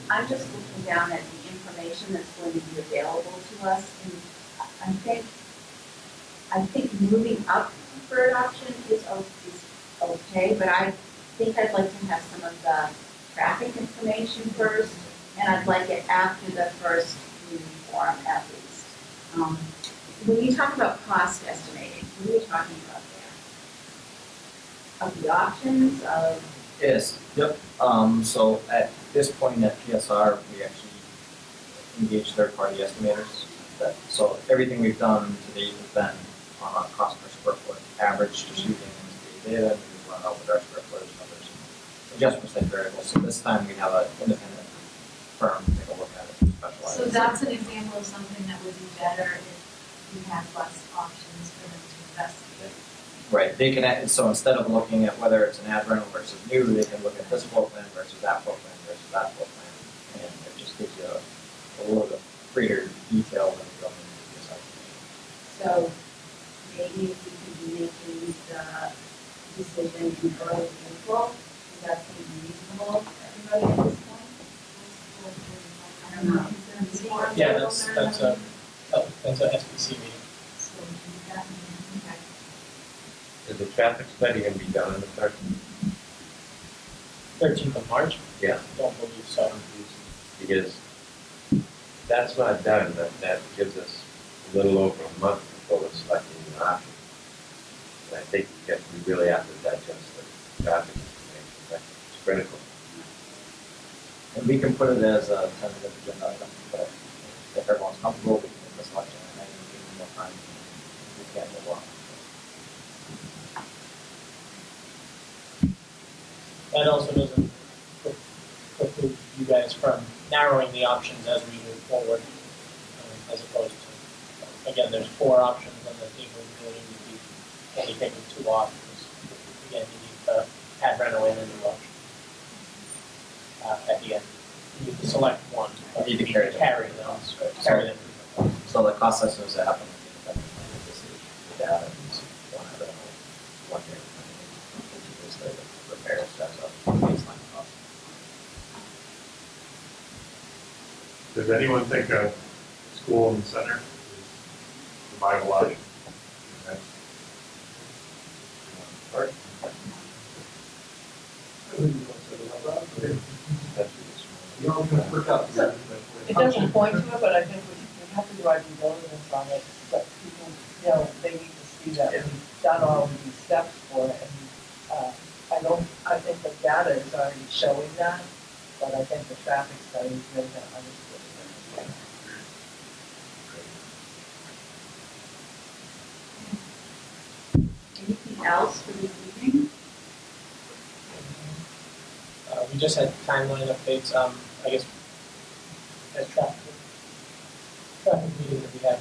I'm just looking down at the information that's going to be available to us, and I think moving up the preferred option is okay, but I think I'd like to have some of the traffic information first, and I'd like it after the first community forum at least. When you talk about cost estimating, what are you talking about there? Of the options, of Yes. Yep. So at this point at PSR, we actually engage third-party estimators. So everything we've done to date has been on a cost per square foot average, just using MSBA data, and we run out with our square footage numbers, adjustments and variables. So this time we have an independent firm take a look at it, specialize. So that's an example of something that would be better if we had less options for them to investigate. Right, they can, so instead of looking at whether it's an ad rental versus new, they can look at this floor plan versus that floor plan versus that floor plan. And it just gives you a little bit greater detail when you go into the site. so maybe if we could be making the decision in early April, does that seem reasonable to everybody at this point? I don't know. Yeah, that's a SPC meeting. So we do that, okay. Is the traffic study going to be done on the 13th? 13th of March? Yeah. Don't believe so. Because that's not done, that gives us a little over a month before we're selecting an option. And I think we really have to digest the traffic information, that's critical. And we can put it as a tentative agenda item, but if everyone's comfortable, we can make the selection and then give them more time. We can move on. That also doesn't preclude you guys from narrowing the options as we move forward, as opposed to, again, there's 4 options, and the team really would be only taking 2 off, because, again, you need to add rental in a new option. At the end, you need to select one. You need to carry them. Carry them. So the cost estimates that happen with the independent plan at this stage, the data is one of them, 1 year. Is the repair steps up baseline cost. Does anyone think a school in the center is revitalizing. Right. You know, it's gonna work out. It doesn't point to it, but I think we have to do our due diligence on it, but people, you know, they need to see that we've done all of these steps for it, and, I think the data is already showing that, but I think the traffic study is really gonna understand it. Anything else for this evening? We just had timeline updates, I guess, as traffic meeting that we had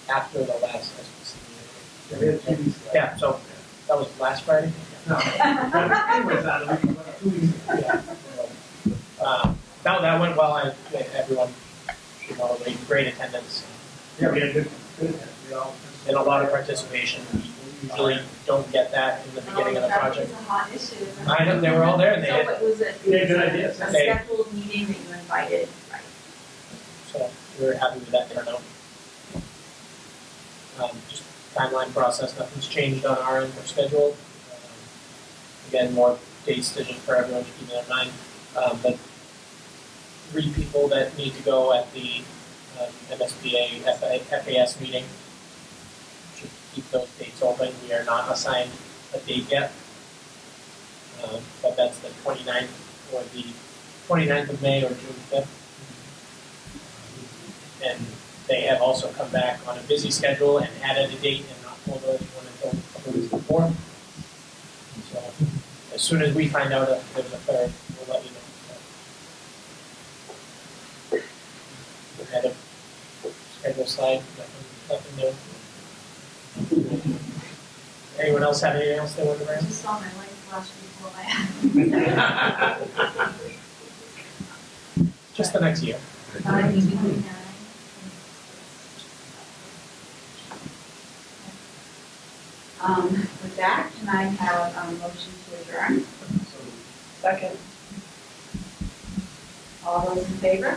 after the last SPC meeting. Yeah, we had 2 weeks. Yeah, so that was last Friday? No. Anyways, that week, 2 weeks. Yeah. That went well, everyone, you know, great attendance. Yeah, we had good, we all. And a lot of participation. We usually don't get that in the beginning of the project. It's a hot issue. I know, they were all there and they So had, it was a, Yeah, good idea. a scheduled meeting that you invited, right? so we were happy with that turnout. Just timeline process, nothing's changed on our end or schedule. Again, more dates to just for everyone to keep in mind. But 3 people that need to go at the MSBA FAS meeting. Should keep those dates open. We are not assigned a date yet. But that's the 29th or the 29th of May or June 5th. And they have also come back on a busy schedule and added a date and not told us one until a couple weeks before. So as soon as we find out if there's a third, we'll let you know. We had a schedule slide, nothing new. Anyone else have anything else they want to bring? I just saw my light flash before my eyes. Just the next year. With that, can I have a motion to adjourn? Second. All those in favor?